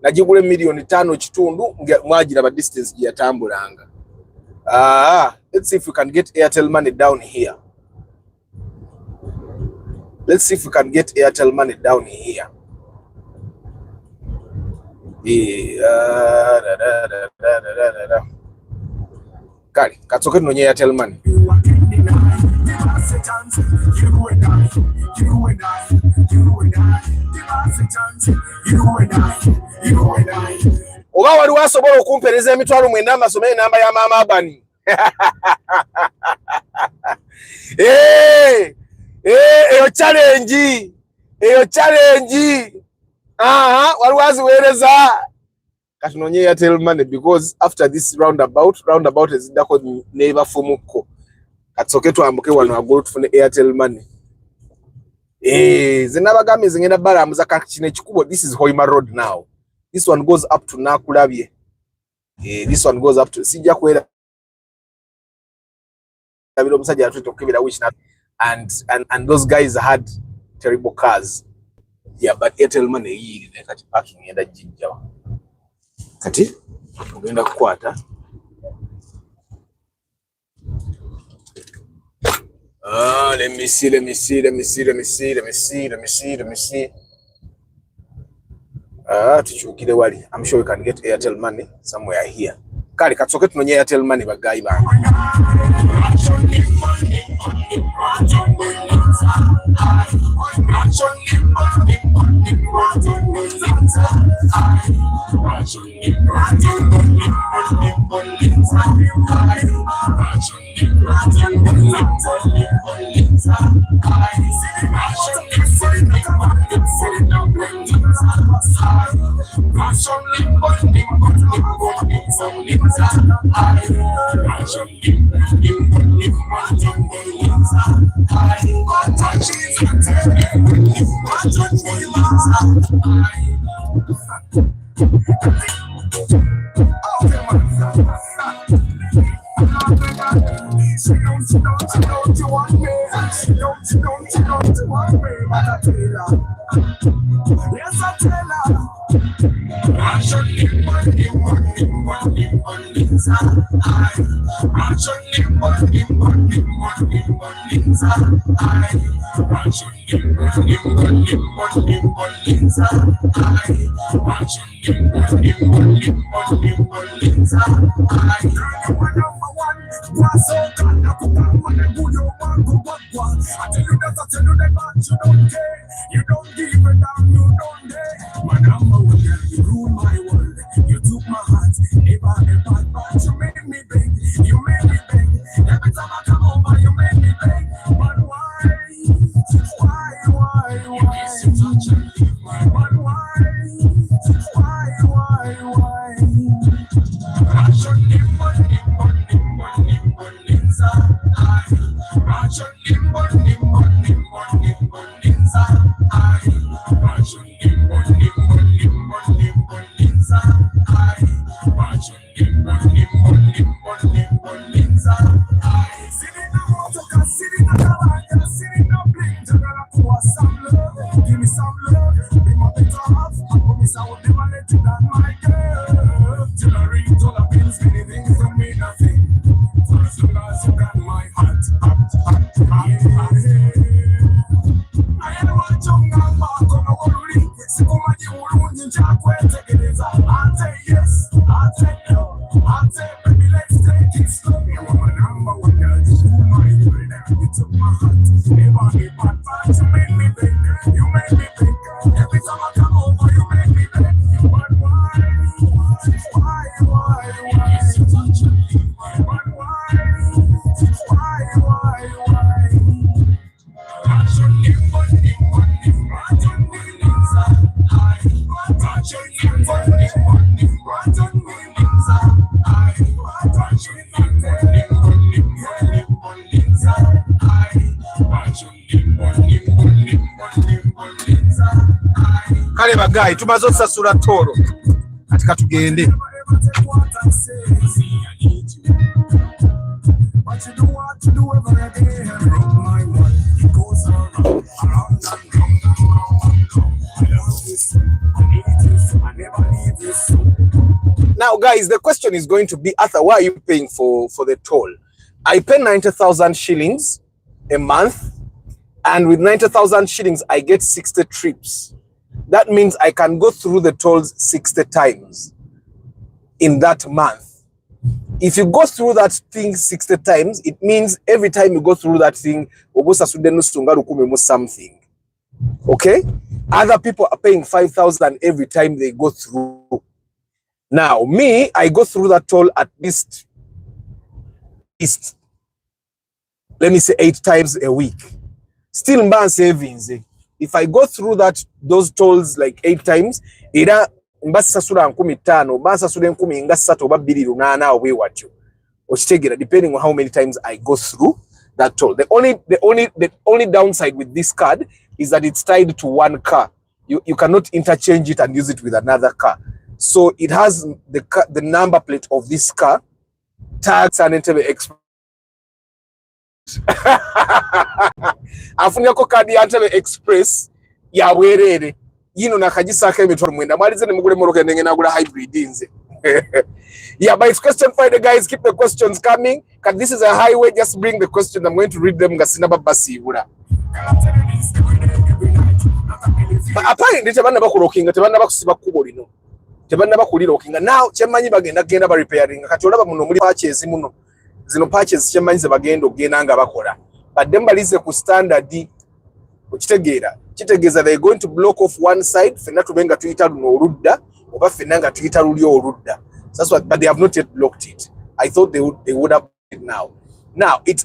najigule milioni 5 kitundu mwagira ba distance yatambulanga. Let's see if we can get Airtel money down here. Let's see if we can get Airtel money down here. Kali, katsoke nonye Airtel money. Oba wali wasobola okumpereza emitwalo mwenda amasomero namba ya Mama Abani. Eyo challenge. Wali waziweereza. Kati nonye Airtel money because after this roundabout is dako neighbor fumuko. Katsoke twambuke wano agolo tufune Airtel money. Zinabagame zingenda balamuza kakine kikubo. This is Hoima Road now. This one goes up to Nakulabye. This one goes up to Sija kwera and those guys had terrible cars. Yeah, but Airtel money yiri kati parking enda jijja. Kati ogenda kukwata. Let me see. Tuchukire wali. I'm sure we can get Airtel money somewhere here. Kali katsoke tunonye Airtel money bagayi bange. Kale bagayi tumaze okusasula toro katika tugende. Now guys, the question is going to be, Arthur, why are you paying for the toll? I pay 90,000 shillings a month, and with 90,000 shillings I get 60 trips. That means I can go through the tolls 60 times in that month. If you go through that thing 60 times, it means every time you go through that thing, something. Okay? Other people are paying 5,000 every time they go through. Now, me, I go through that toll at least, let me say 8 times a week. Still man savings. If I go through those tolls like 8 times, era mbasasula 15, mbasasula 10 nga 3 oba 2 8 owe watyo. Ochitegera, depending on how many times I go through that toll. The only downside with this card is that it's tied to one car. You cannot interchange it and use it with another car. So it has the number plate of this car, tags and Expressway afunyako kadi ya Entebbe Express ya bwerere yino nakajisaka emitwalo mwenda mwalize ne mugule moroka ndenge nagula hybrid inze. Yeah, but it's question Friday, guys. Keep the questions coming. Cause this is a highway. Just bring the questions. I'm going to read them. Gasina babasibura. But apparently, tebana bakulokinga, tebana bakusiba kubolino, tebana bakulilokinga. Now, chemanyi bagenda ba repairing. Kati olaba muno muri patches muno. Zino patches chemanyi ze bagenda ogenda nga bakola. But them balize ku standard okitegeera. Kitegeeza they going to block off one side. Fenna tubenga tuyita luno oludda oba fenna nga tuyita luli oludda. That's what, but they have not yet blocked it. I thought they would have it now. Now, a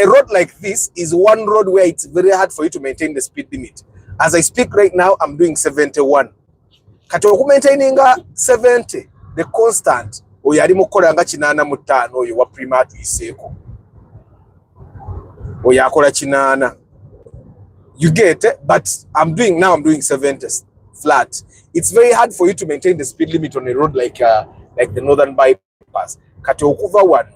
road like this is one road where it's very hard for you to maintain the speed limit. As I speak right now, I'm doing 71. Kati maintaining 70, the constant, oyali mukola nga 85 oyo wa primatu iseko. Oyakola 80. You get it? But I'm doing 70 flat. It's very hard for you to maintain the speed limit on a road like the northern bypass. Kati okuva wano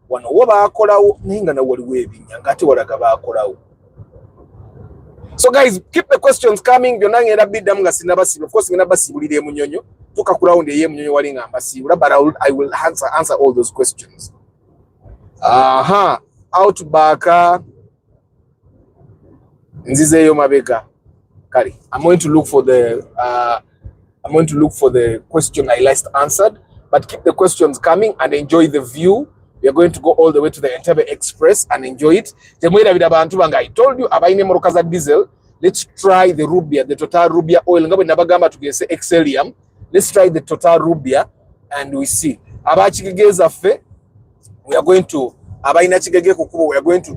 woba akolawo ninga na waliwo ebinya ngati walaga bakolawo. So guys, keep the questions coming. Byonna ngenda biddamu nga sinabasiba. Of course ngenda basibulira emunyonyo tuka ku round eyemunyonyo wali nga mbasibula, but I will answer all those questions. Outback nzizeyo mabega kali. I'm going to look for the question I last answered, but keep the questions coming and enjoy the view. We are going to go all the way to the Entebbe Express and enjoy it. I told you about Morokaza diesel. Let's try the Rubia, the Total Rubia oil. Let's try the Total Rubia and we see. We are going to we are going to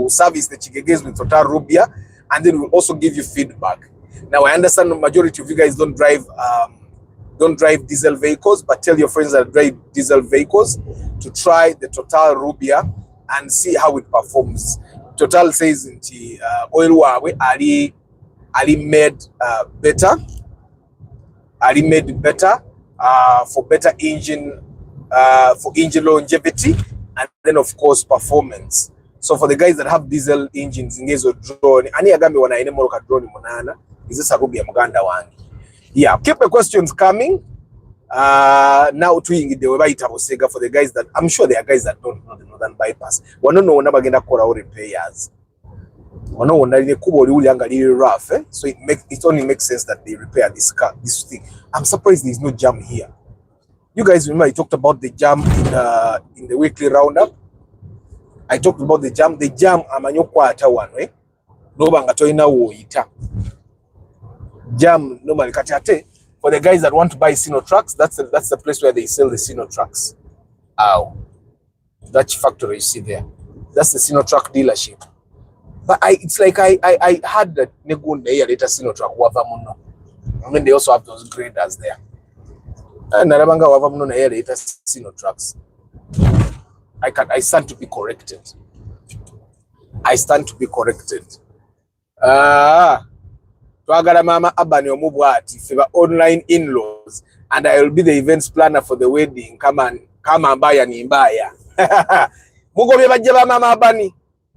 service the Chigeges with Total Rubia, and then we'll also give you feedback. Now I understand the majority of you guys don't drive diesel vehicles, but tell your friends that drive diesel vehicles to try the Total Rubia and see how it performs. Total says in the oil wawe ali made better. Ali made better for better engine for engine longevity, and then of course performance. So for the guys that have diesel engines, ngezo drone ani agambe wana ine moroka drone munana is this a Rubia Uganda wangi. Yeah, keep the questions coming. Now twingi the way itabosega for the guys that I'm sure there are guys that don't know the northern bypass. Wanono wona bagenda kora or repairs. Wano wona ile kubo uli anga li rough, so it only makes sense that they repair this thing. I'm surprised there's no jam here. You guys remember I talked about the jam in the weekly roundup. I talked about the jam. The jam amanyo kwata one no banga toina woita. Jam normally kati for the guys that want to buy Sino trucks, that's the place where they sell the Sino trucks. Ow. That factory you see there. That's the Sino truck dealership. But it's like I had that Negunda here later Sino truck wavamuno. And then they also have those graders there. And Narabanga wavamuno na here later Sino trucks. I stand to be corrected. I stand to be corrected. Twagala mama abani omubwati feba online in-laws, and I will be the events planner for the wedding. Kama mbaya ni mbaya. Mugobye bajja ba mama abani.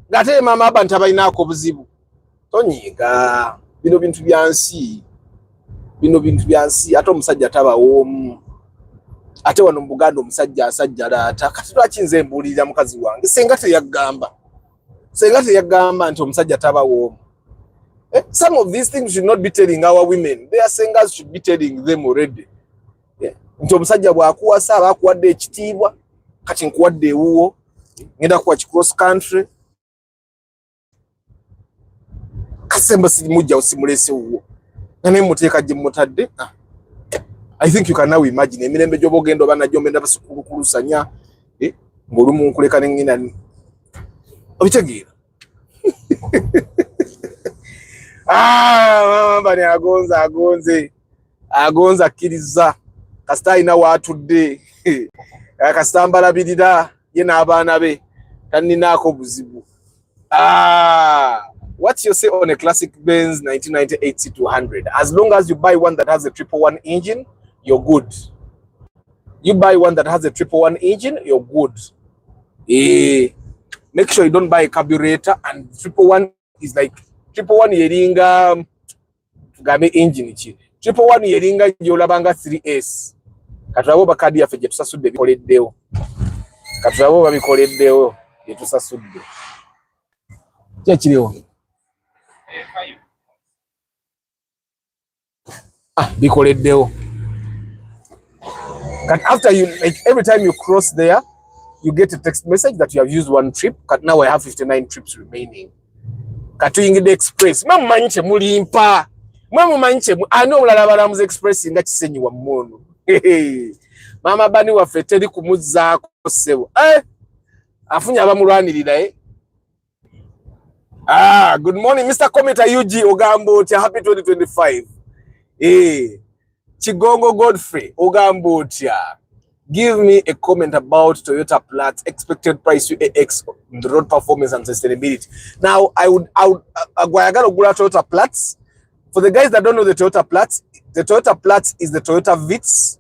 Ngate mama abani tabayinako buzibu. Tonyiga bino bintu byansi. Ate omusajja taba omu. Ate wano mbugando omusajja asajja lata. Kati lwakinze mbulira mukazi wange. Senga teyagamba nti omusajja taba omu. Some of these things should not be telling our women. Their singers should be telling them already. Nti omusajja bwakuwasa abakuwadde ekitiibwa kati nkuwadde ewuwo ngenda kuwa cross country kasemba sirimujja osimulese wuwo nane muteeka gye mutadde. I think you can now imagine emirembe gy'obogendo banajjo mbenda basukulukulusanya ng'olumu nkuleka n'engina obitegeera. Bani agonza akkiriza kasita alina waatudde kasita mbalabirira ye n'abaana be taninaako buzibu. What's your say on a classic Benz 1998 C200? As long as you buy one that has a 111 engine, you're good. You buy one that has a 111 engine, you're good. make sure you don't buy a carburetor. And 111 is like 111 yeringa game engine chi 111 yeringa yolabanga 3S katulabo bakadi yafe je tusasudde bikoleddewo katulabo babikoleddewo je tusasudde kyakiriwo bikoleddewo. After you, like every time you cross there, you get a text message that you have used one trip. Now I have 59 trips remaining. Tugende Express. Mama manche mulimpa. Mama manche ano mulala balamuze Express nga kisenyi wa mmono. Mama bani wa feteri kumuzaako sebo. Afunya abamulwanirira good morning Mr. Cometa UG Ogambo. Happy 2025. Chigongo Godfrey Ogambotia, give me a comment about Toyota Platts expected price UAX on the road performance and sustainability. Now I would Toyota Platts. For the guys that don't know the Toyota Platts is the Toyota Vitz.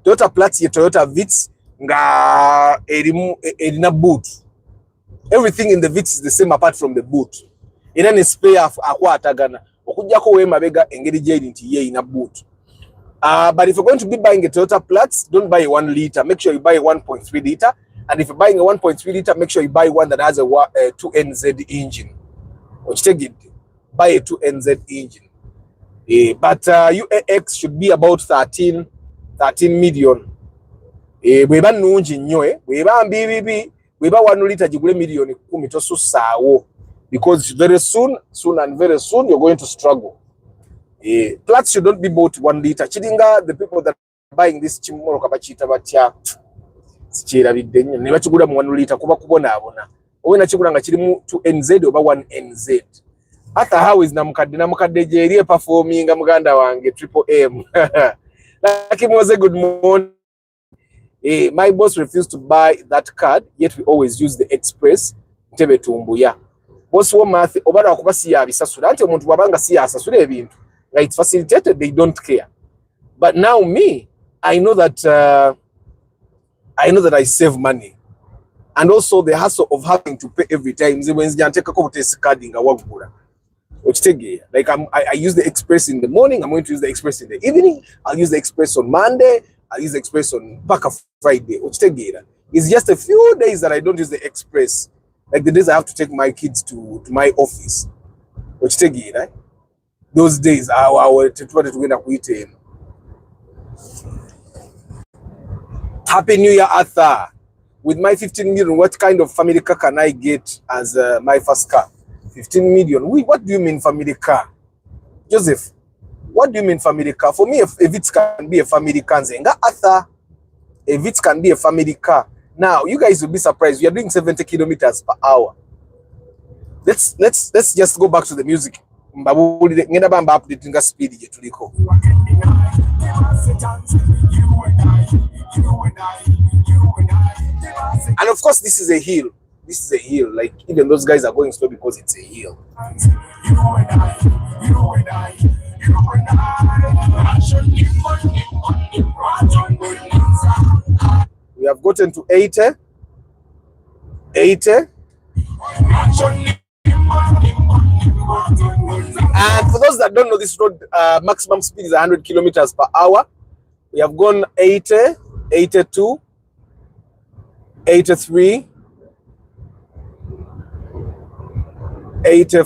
Toyota Platts is Toyota Vitz nga erina boot. Everything in the Vitz is the same apart from the boot. Ina ni spare akwa atagana. Okujjako we mabega engeri jeri nti ye ina boot. But if you're going to be buying a Toyota Platts, don't buy a 1 liter. Make sure you buy a 1.3 liter. And if you're buying a 1.3 liter, make sure you buy one that has a 2NZ engine. Buy a 2NZ engine. But UAX should be about 13 million. Weba nunji nyoe. Weba mbibibi. Weba 1 liter jigule million kumitosu sawo. Because very soon you're going to struggle. Platts should not be bought 1 liter. Chiringa, the people that are buying this chimoro kabachita batya sichira bidenyo ne bachigula mu 1 liter kuba kubona abona owe na chigula nga chirimu 2NZ oba 1NZ. Hata how is namukadde jeri performing muganda wange triple M. Like Moze, good morning. My boss refused to buy that card, yet we always use the Express ntebe tumbuya. Boss wo math obara kuba siya bisasula ante omuntu babanga siya asasula ebintu. It's facilitated, they don't care. But now me, I know that I save money. And also the hassle of having to pay every time. Like I use the Express in the morning, I'm going to use the Express in the evening, I'll use the Express on Monday, I'll use the Express on Paka Friday. It's just a few days that I don't use the Express. Like the days I have to take my kids to my office. Those days, Happy New Year, Arthur. With my 15 million, what kind of family car can I get as my first car? 15 million. What do you mean family car? Joseph, what do you mean family car? For me, if it can be a family car, Arthur, if it can be a family car. Now, you guys will be surprised. We are doing 70 kilometers per hour. Let's just go back to the music. And of course, this is a hill. Like even those guys are going slow because it's a hill. We have gotten to 80. And for those that don't know, this road maximum speed is 100 kilometers per hour. We have gone 80, 82, 83, 90,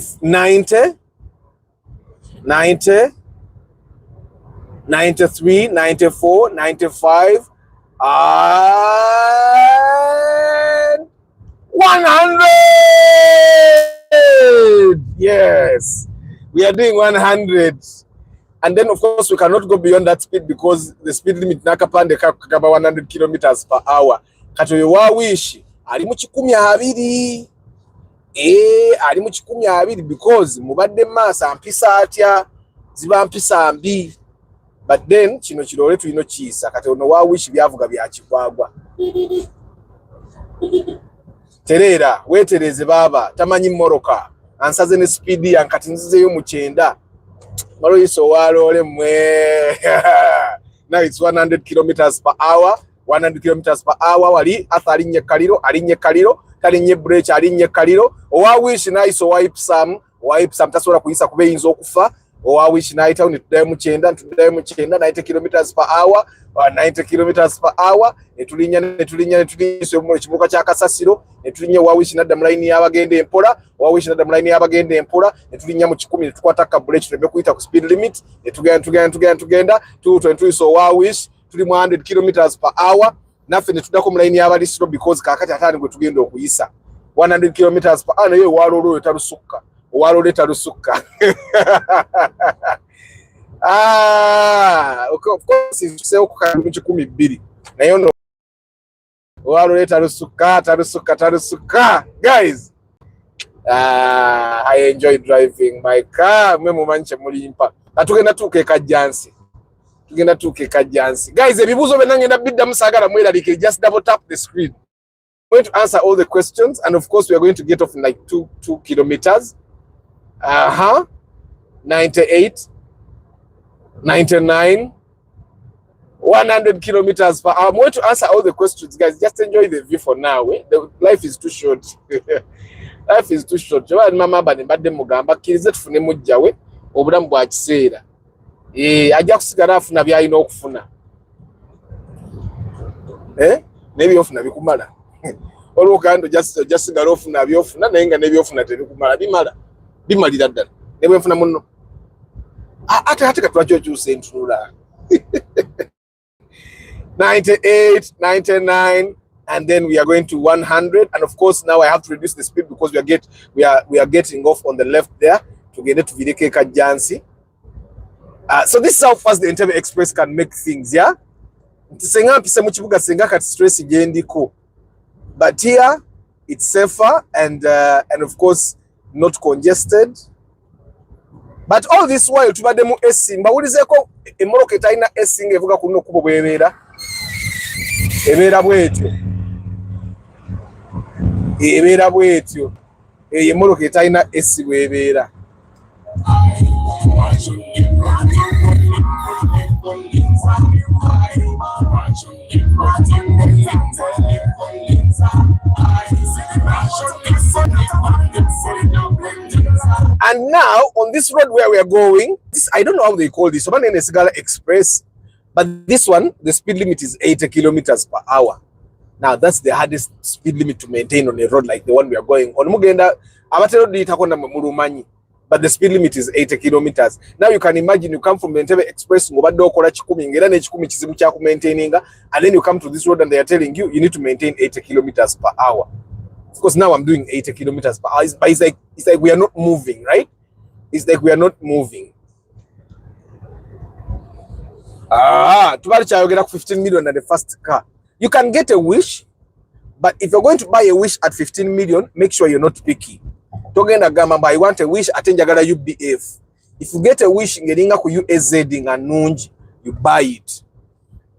93, 94, 95, and 100. Yes, we are doing 100. And then of course we cannot go beyond that speed because the speed limit nakapande kakaba 100 kilometers per hour. Katoyo wa wish ali mu 12. Ali mu 12 because mubadde masa mpisa atya ziba mpisa mbi. But then kino kirole tulino kisa kati ono wa wish byavuga bya kikwagwa. Terera wetereze baba tamanyi moroka ansaze ne speed yankati nzizeyo mu 9 maro iso walole mwe. Now it's 100 kilometers per hour. 100 kilometers per hour. Wali athalinye kaliro talinye breach alinye kaliro. Owa wish nice wipe some tasobola kuyisa kuba eyinza okufa. Owa wish night town tuddayo mu 90 kilometers per hour. 90 kilometers per hour. Netulinya mu kibuga kya Kasasiro. Netulinya owa wish nadda mu line y'abagenda empola. Owa wish nadda mu line y'abagenda empola. Netulinya mu 10 netukwata ka breach tuleme kuyita ku speed limit. Netugenda tuyisa owa wish tuli mu 100 kilometers per hour. Naffe netuddako mu line y'abalisiro because kakati atani gwe tugenda okuyisa 100 kilometers per hour. Naye owalolo talusukka. Of course it's okukala mu 12 naye ono owalolo talusukka. Guys, I enjoy driving my car. Mwe mumanyi mulimpa atugenda tuuka Kajjansi. Guys, ebibuzo bena ngenda bidda musagala mweralike. Just double tap the screen. I'm going to answer all the questions, and of course we are going to get off in like 2 kilometers. 98, 99, 100 kilometers per hour. I'm going to answer all the questions, guys. Just enjoy the view for now. The life is too short. Life is too short. Mama bani badde mugamba kirize tufune mujjawe obulamu bwa kiseera. Ajja kusigala afuna byalina okufuna. Nebyofuna bikumala. Olwokando just sigala ofuna byofuna naye nga nebyofuna tebikumala bimalira ddala. Ne bwe nfuna munno. Ate katwakyo kyuse entunula. 98, 99, and then we are going to 100. And of course, now I have to reduce the speed because we are getting off on the left there to get to Videke Kajjansi. So this is how fast the Entebbe Express can make things, yeah? Senga mpise mu kibuga senga kati stress gendiko. But here it's safer and of course not congested. But all this while tubadde mu AC mbawulizeko emoroka etalina AC evuga kuno kubo bwebeera. Ebeera bwetyo. Emoroka etalina AC bwebeera. And now on this road where we are going, I don't know how they call this. Express, but this one, the speed limit is 80 kilometers per hour. Now that's the hardest speed limit to maintain on a road like the one we are going on. Mugenda abatero ditakonda mulumanyi, but the speed limit is 80 kilometers. Now you can imagine you come from the Entebbe Express ngobadde okola 10 ngera ne 10 kizibu kya ku maintaininga, and then you come to this road and they are telling you need to maintain 80 kilometers per hour. Of course, now I'm doing 80 kilometers per hour. But it's like we are not moving, right? It's like we are not moving. Tubali chayogera ku 15 million at the first car. You can get a Wish, but if you're going to buy a Wish at 15 million, make sure you're not picky. Togenda gamba I want a Wish ate njagala UBF. If you get a Wish ngeringa ku USZ nga nungi, you buy it.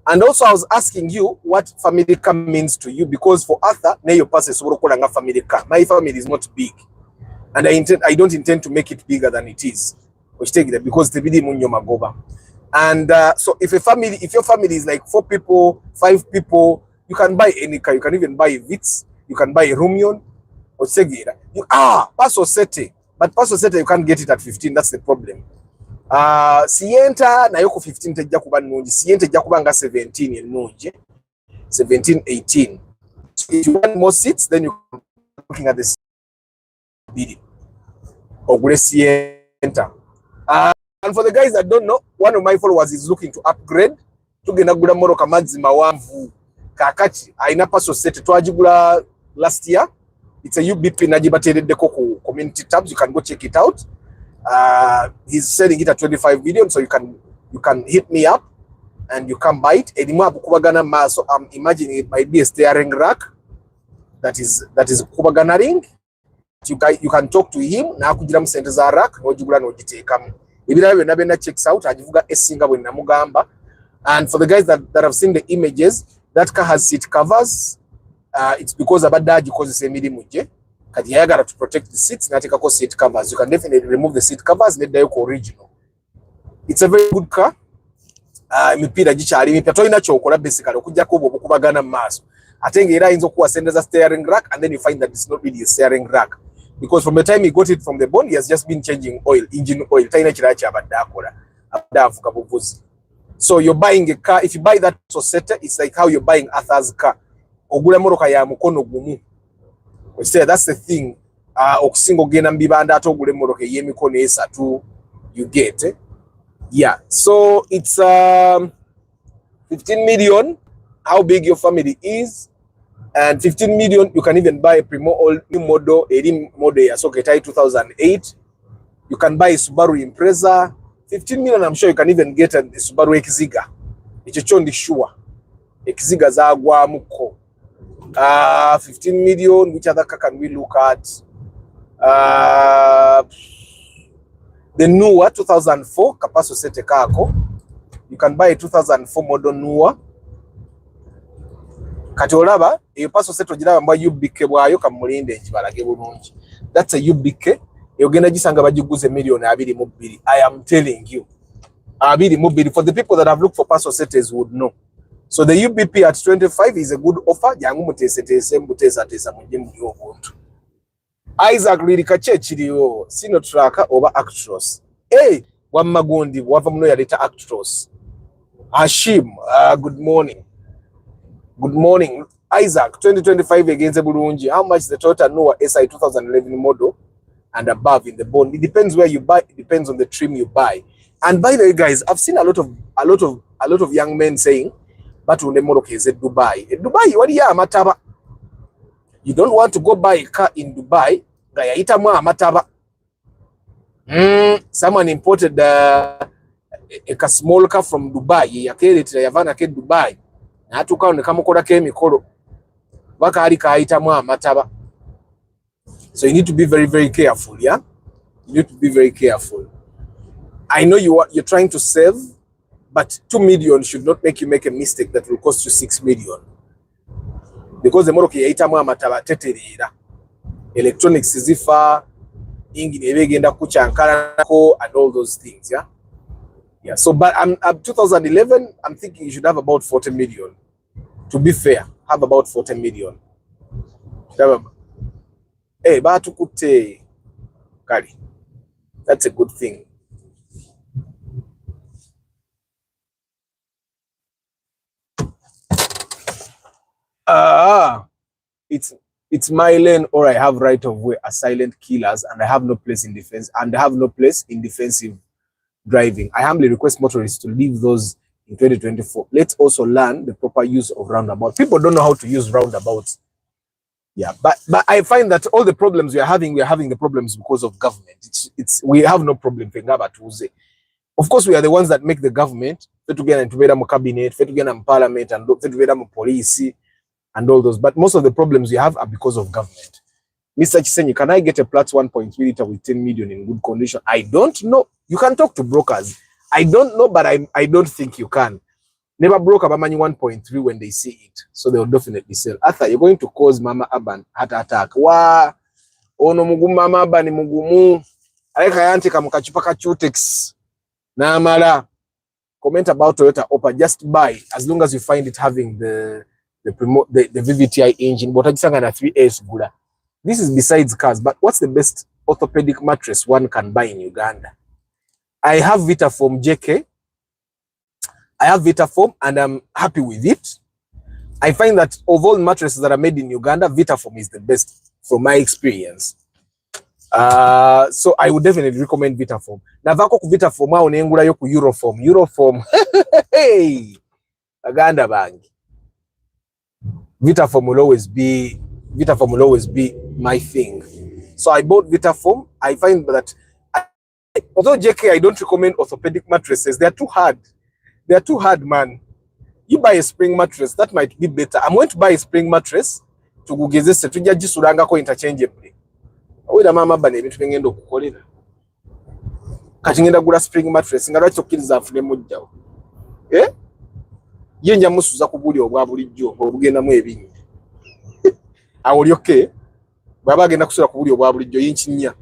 And also I was asking you what family car means to you, because for Arthur, na your person sobolo kola nga family car. My family is not big, and I don't intend to make it bigger than it is. Because tebidi munyo magoba. And so if your family is like 4 people, 5 people, you can buy any car. You can even buy Vitz, you can buy a Rumion or Segera. Paso Sete, but Paso Sete you can't get it at 15. That's the problem. Sienta na yoko 15 tejja kuba nungi. Sienta ejja kuba nga 17 nungi. 17, 18. So if you want more seats, then you're looking at this bidding. Ogure Sienta. And for the guys that don't know, one of my followers is looking to upgrade. Tugenda gula moroka mazzi mawanvu. Kakati aina Paso Sete twagigula last year. It's a UBP nagibatereddeko ku community tabs. You can go check it out. He's selling it at 25 million, so you can hit me up and you can buy it. So I'm imagining it might be a steering rack that is kubagana ring. You can talk to him na kugira mu sente za rack no jigula no gitekamu. Ibira byo nabena checks out agivuga esinga bwe namugamba. And for the guys that have seen the images, that car has seat covers. It's because abadde causes emirimu gye. Kati yayagala to protect the seats natekako seat covers. You can definitely remove the seat covers neddayo ku original. It's a very good car. emipiira gikyali mipya tolina kyokola basically okujjako obwo obukubagana mu maaso ate ng'era ayinza okuwa sendeza steering rack and then you find that it's not really a steering rack because from the time he got it from the bond he has just been changing oil, engine oil, talina kirala kyabadde akola abadde avuga buvuzi. So you're buying a car, if you buy that Societe, it's like how you're buying Arthur's car. Ogula moroka ya mukono gumu. We say that's the thing. Okusingo gena mbibanda ato ogule moroka ye mikono esatu you get. Yeah. So it's 15 million how big your family is, and 15 million you can even buy a new model, a model so Ketai 2008. You can buy a Subaru Impreza. 15 million, I'm sure you can even get a Subaru Exiga. Ichichondi sure. Exiga zagwa muko. 15 million, which other car can we look at? The newer 2004 Capasso Sete Kako. You can buy a 2004 model newer. Katolaba, you pass Seto Jira mba UBK bwayo kamulinde njibalage bulungi. That's a UBK. Yogenda gisanga bagiguze million 22. I am telling you. 22. For the people that have looked for Paso Setes would know. So the UBP at 25 is a good offer. Jangu mutese mbutesa munjimu yobuntu. Isaac Lirika chechiriyo sino tracker over actros. Hey, wamagundi wava muno yaleta actros. Hashim, good morning. Good morning. Isaac, 2025 against Bulungi. How much the Toyota Noah SI 2011 model and above in the bond? It depends where you buy. It depends on the trim you buy. And by the way, guys, I've seen a lot of young men saying, "But when the model is at Dubai, what ya mataba? You don't want to go buy a car in Dubai. Gaya itamwa mataba. Someone imported a small car from Dubai. Yakere yavana ke Dubai. Na tuka onekamukola ke mikolo. Baka ali kaitamu amataba. So you need to be very, very careful, yeah? You need to be very careful. I know you're trying to save, but 2 million should not make you make a mistake that will cost you 6 million. Because the moroki yaitamu amataba teterera. Electronics zifa, ingine ebegenda kuchankala ko and all those things, yeah? Yeah, so but I'm 2011, I'm thinking you should have about 40 million. To be fair, have about 40 million. Hey, batukute kali. That's a good thing. It's my lane, or I have right of way as silent killers, and I have no place in defense, and I have no place in defensive driving. I humbly request motorists to leave those in 2024. Let's also learn the proper use of roundabouts. People don't know how to use roundabouts. Yeah, but I find that all the problems we are having the problems because of government. We have no problem. Of course, we are the ones that make the government. Cabinet, parliament, and police, and all those. But most of the problems we have are because of government. Mr. Chisenyi, can I get a Platts 1.3 liter with 10 million in good condition? I don't know. You can talk to brokers. I don't know, but I don't think you can. Never broker money 1.3 when they see it. So they will definitely sell. Arthur, you're going to cause Mama Aban heart attack. Wa ono mugumu Mama Aban mugumu. Aleka yanti kamukachupa kachutex. Na amala. Comment about Toyota Opa. Just buy as long as you find it having the VVTi engine. But ajisanga na 3S gula. This is besides cars, but what's the best orthopedic mattress one can buy in Uganda? I have Vitafoam JK. I have Vitafoam and I'm happy with it. I find that of all mattresses that are made in Uganda, Vitafoam is the best from my experience. So I would definitely recommend Vitafoam. Navako ku Vitafoam au neengula yoku Eurofoam. Eurofoam. Hey! Uganda bang. Vitafoam will always be my thing. So I bought Vitafoam. I find that although JK, I don't recommend orthopedic mattresses. They're too hard. They're too hard, man. You buy a spring mattress, that might be better. I'm going to buy a spring mattress to kugezese tujja jisulanga ko interchangeably. Awira mama bane ebintu ngendo okukolera. Kati ngenda gula spring mattress nga lwaki okkiriza afune mujjawo. Ye nja musuza ku buli obwa bulijjo obugenda mu ebinyi. Awuli okay? Baba agenda kusula ku buli obwa bulijjo yinchinya.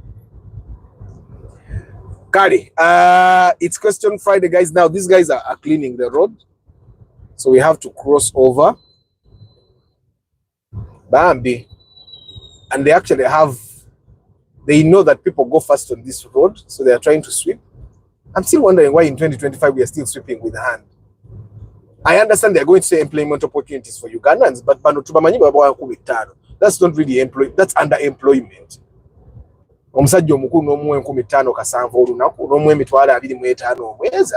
Kari, it's question Friday, guys. Now these guys are cleaning the road, so we have to cross over. Bambi, and they actually they know that people go fast on this road, so they are trying to sweep. I'm still wondering why in 2025 we are still sweeping with hand. I understand they're going to say employment opportunities for Ugandans, but that's not really employment, that's underemployment. Omusajja omukulu n'omuwa 15 kasanvu olunaku n'omuwa emitwalo 25 omwezi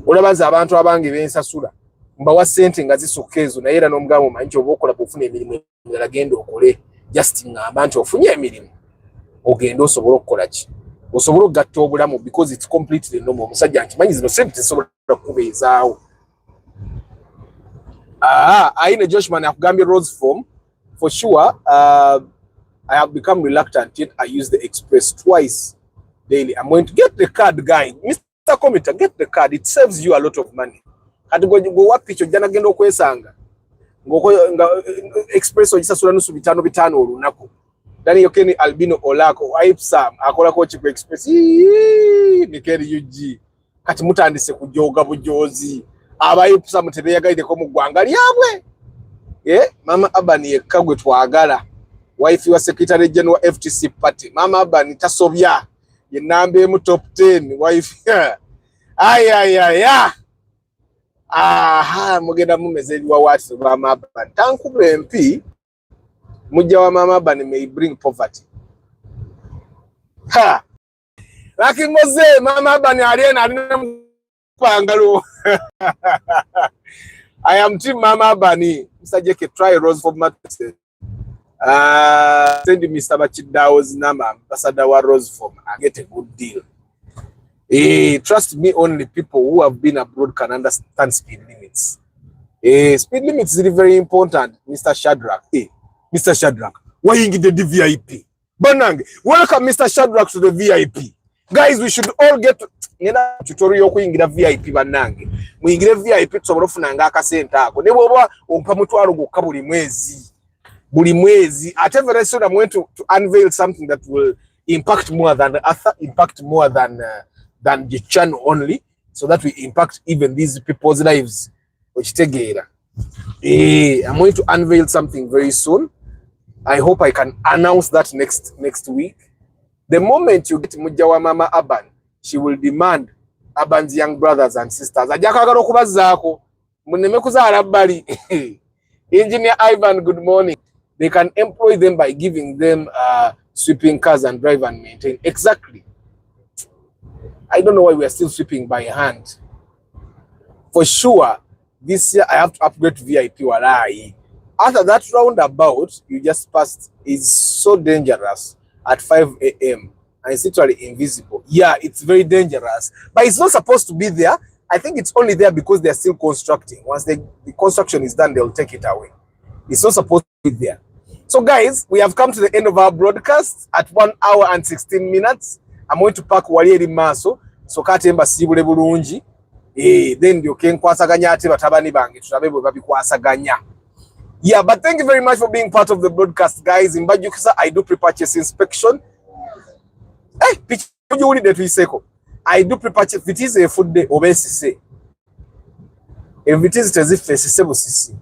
olabaza abantu abange bensasula mbawa ssente nga zisukka ezo naye era n'omugamba omanyi nti oba okola bw'ofuna emirimu emirala genda okole just ngamba nti ofunye emirimu ogenda osobola okukola ki osobola okugatta obulamu because it's completely normal. Omusajja nkimanyi zino sente tesobola kukubeezaawo. Aine Joshman akugambye Rose form for sure. I have become reluctant, yet I use the Express twice daily. I'm going to get the card, guy. Mr. Commenter, get the card. It saves you a lot of money. Kati go what picture jana genda okwesanga. Ngoko Express ojisasula nusu bitano olunaku. Dani yokeni albino olako wipesam akola ko chiku Express. Nikeri UG. Kati mutandise kujoga bujozi. Abayipesam tebeyagaide ko mu gwanga lyabwe. Mama Abani yekagwe twagala. Wife wa Secretary General FTC party. Mama Abani tasobya. Ye nambe mu top 10. Wife. Mugenda mumezeli wa watu wa Mama Abani. Tanku MP. Mujja wa Mama Abani may bring poverty. Laki ngoze Mama Abani aliena mpangalo. I am team Mama Abani. Mr. Jeke, try Rose for Matthew. Send Mr. Bachidao's number, Ambassador Rose form. I get a good deal. Trust me, only people who have been abroad can understand speed limits. Speed limits is very important, Mr. Shadrach. Mr. Shadrach, why you get the VIP? Banang, welcome Mr. Shadrach to the VIP. Guys, we should all get tutorial ko ingira VIP banange. Muingira VIP tusobora funanga akasenta ako. Ne boba ompa mutwalo gokka buli mwezi. Buli mwezi. At every soon I'm going to unveil something that will impact more than the channel only, so that we impact even these people's lives. I'm going to unveil something very soon. I hope I can announce that next week. The moment you get Mujawa Mama Aban, she will demand Aban's young brothers and sisters. Engineer Ivan, good morning. They can employ them by giving them sweeping cars and drive and maintain. Exactly. I don't know why we are still sweeping by hand. For sure, this year I have to upgrade to VIP. After that roundabout you just passed is so dangerous at 5 a.m. and it's literally invisible. Yeah, it's very dangerous, but it's not supposed to be there. I think it's only there because they're still constructing. Once the construction is done, they'll take it away. It's not supposed to be there. So guys, we have come to the end of our broadcast at 1 hour and 16 minutes. I'm going to pack Walieri Maso. So katemba sibule bulungi. Then you can kwasaganya ate batabani bange. Tutabebe babikwasaganya. Yeah, but thank you very much for being part of the broadcast, guys. In Bajukisa, I do pre-purchase inspection. I do pre-purchase. If it is a food day, obesity. If it is as if it's a sisi.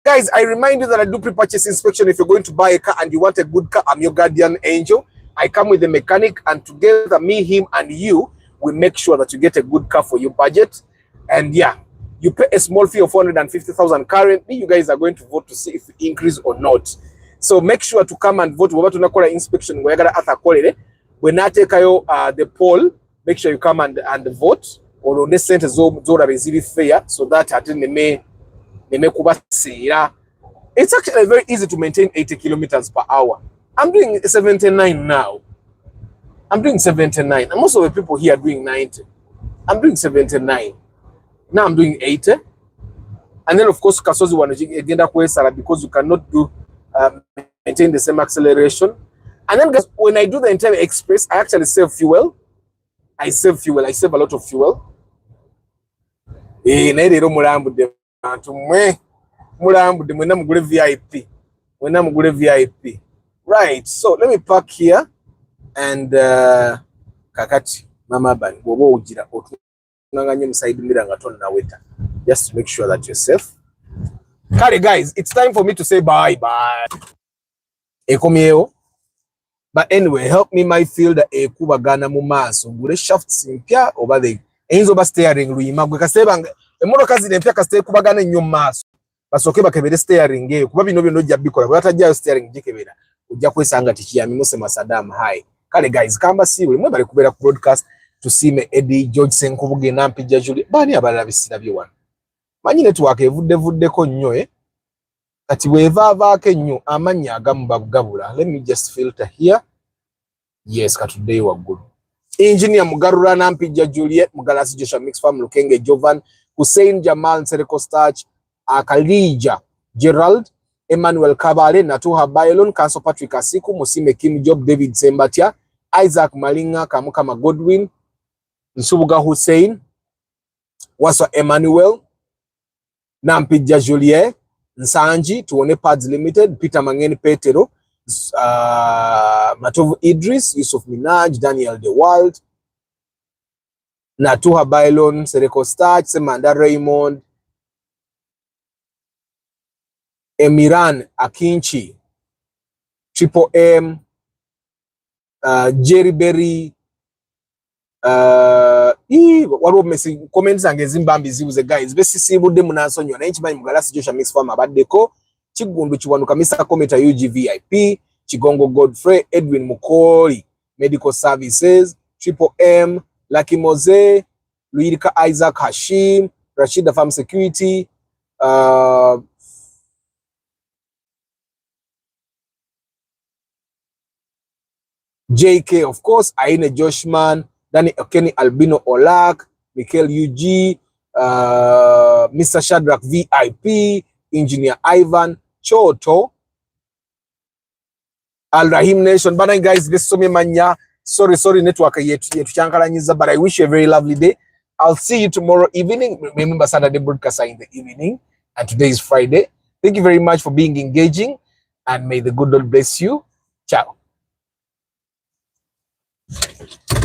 Guys, I remind you that I do pre-purchase inspection. If you're going to buy a car and you want a good car, I'm your guardian angel. I come with the mechanic, and together, me, him, and you, we make sure that you get a good car for your budget. And yeah, you pay a small fee of 450,000 currently. You guys are going to vote to see if it increase or not. So make sure to come and vote. We're going to call inspection. We're going to call it. When I take the poll, make sure you come and vote. Or on this center zora resili fair, so that at the may it's actually very easy to maintain 80 kilometers per hour. I'm doing 79 now. I'm doing 79. And most of the people here are doing 90. I'm doing 79. Now I'm doing 80. And then of course Kasozi wanagenda kwesala because you cannot do maintain the same acceleration. And then guys, when I do the entire express, I actually save fuel. I save a lot of fuel. Mulambude mwena mugule VIP. When I'm good VIP. Right. So let me park here and kakati mama bani bobo ujira otunanganye muside miranga tonna weta. Just to make sure that you're safe. Kale guys, it's time for me to say bye bye. Ekomyeo. But anyway, help me my field ekubagana mu maaso ngule shafts mpya oba the eyinza oba steering luyima gwe kasebanga emmotoka zino empya kasite kubagana nnyo mu maaso basoke bakebere steering eyo kuba bino byonna ojja bikola bwe batajjayo steering gikebera ojja kwesanga tikiyami Musema Saddam hai. Kale guys, kamba siwe mwe bali kubeera ku broadcast tusime Eddie George Senkubuge Nampijja Julie bani abalala bisirabye wano manyi network evuddevuddeko nnyo kati bwevaavaako ennyo amannya agamu bagabula. Let me just filter here. Yes, katuddeyo waggulu. Engineer Mugarura Nampijja Juliet, Mugalasi Joshua Mix Farm, Lukenge Jovan, Hussein Jamal Sereko Starch, Akalija Gerald, Emmanuel Kabale, Natuha Bailon, Kanso Patrick Asiku, Musime Kim Job, David Sembatia, Isaac Malinga, Kamukama Godwin, Nsubuga Hussein, Waswa Emmanuel, Nampijja Juliet, Nsanji, Tuone Pads Limited, Peter Mangeni Petero, Matovu Idris, Yusuf Minaj, Daniel De Wild, Natuha Bailon, Sereko Starch, Semanda Raymond, Emiran Akinchi, Triple M, Jerry Berry, waliwo mesi comments zange zimbambi zibuze guys besisibudde munansonyo naye kimanyi Mugalasi Joshua Mix Farm abaddeko Kigundu Kiwanuka Mr. Kometa UG VIP Kigongo Godfrey Edwin Mukoli Medical Services Triple M Lucky Mose Luirika Isaac Hashim Rashida Farm Security JK of course Aine Joshman Danny Okeni Albino Olak, Michael UG, Mr. Shadrack VIP, Engineer Ivan, Choto, Al Rahim Nation. But guys, this is manya. Sorry, network yet but I wish you a very lovely day. I'll see you tomorrow evening. Remember Saturday broadcast in the evening, and today is Friday. Thank you very much for being engaging, and may the good Lord bless you. Ciao.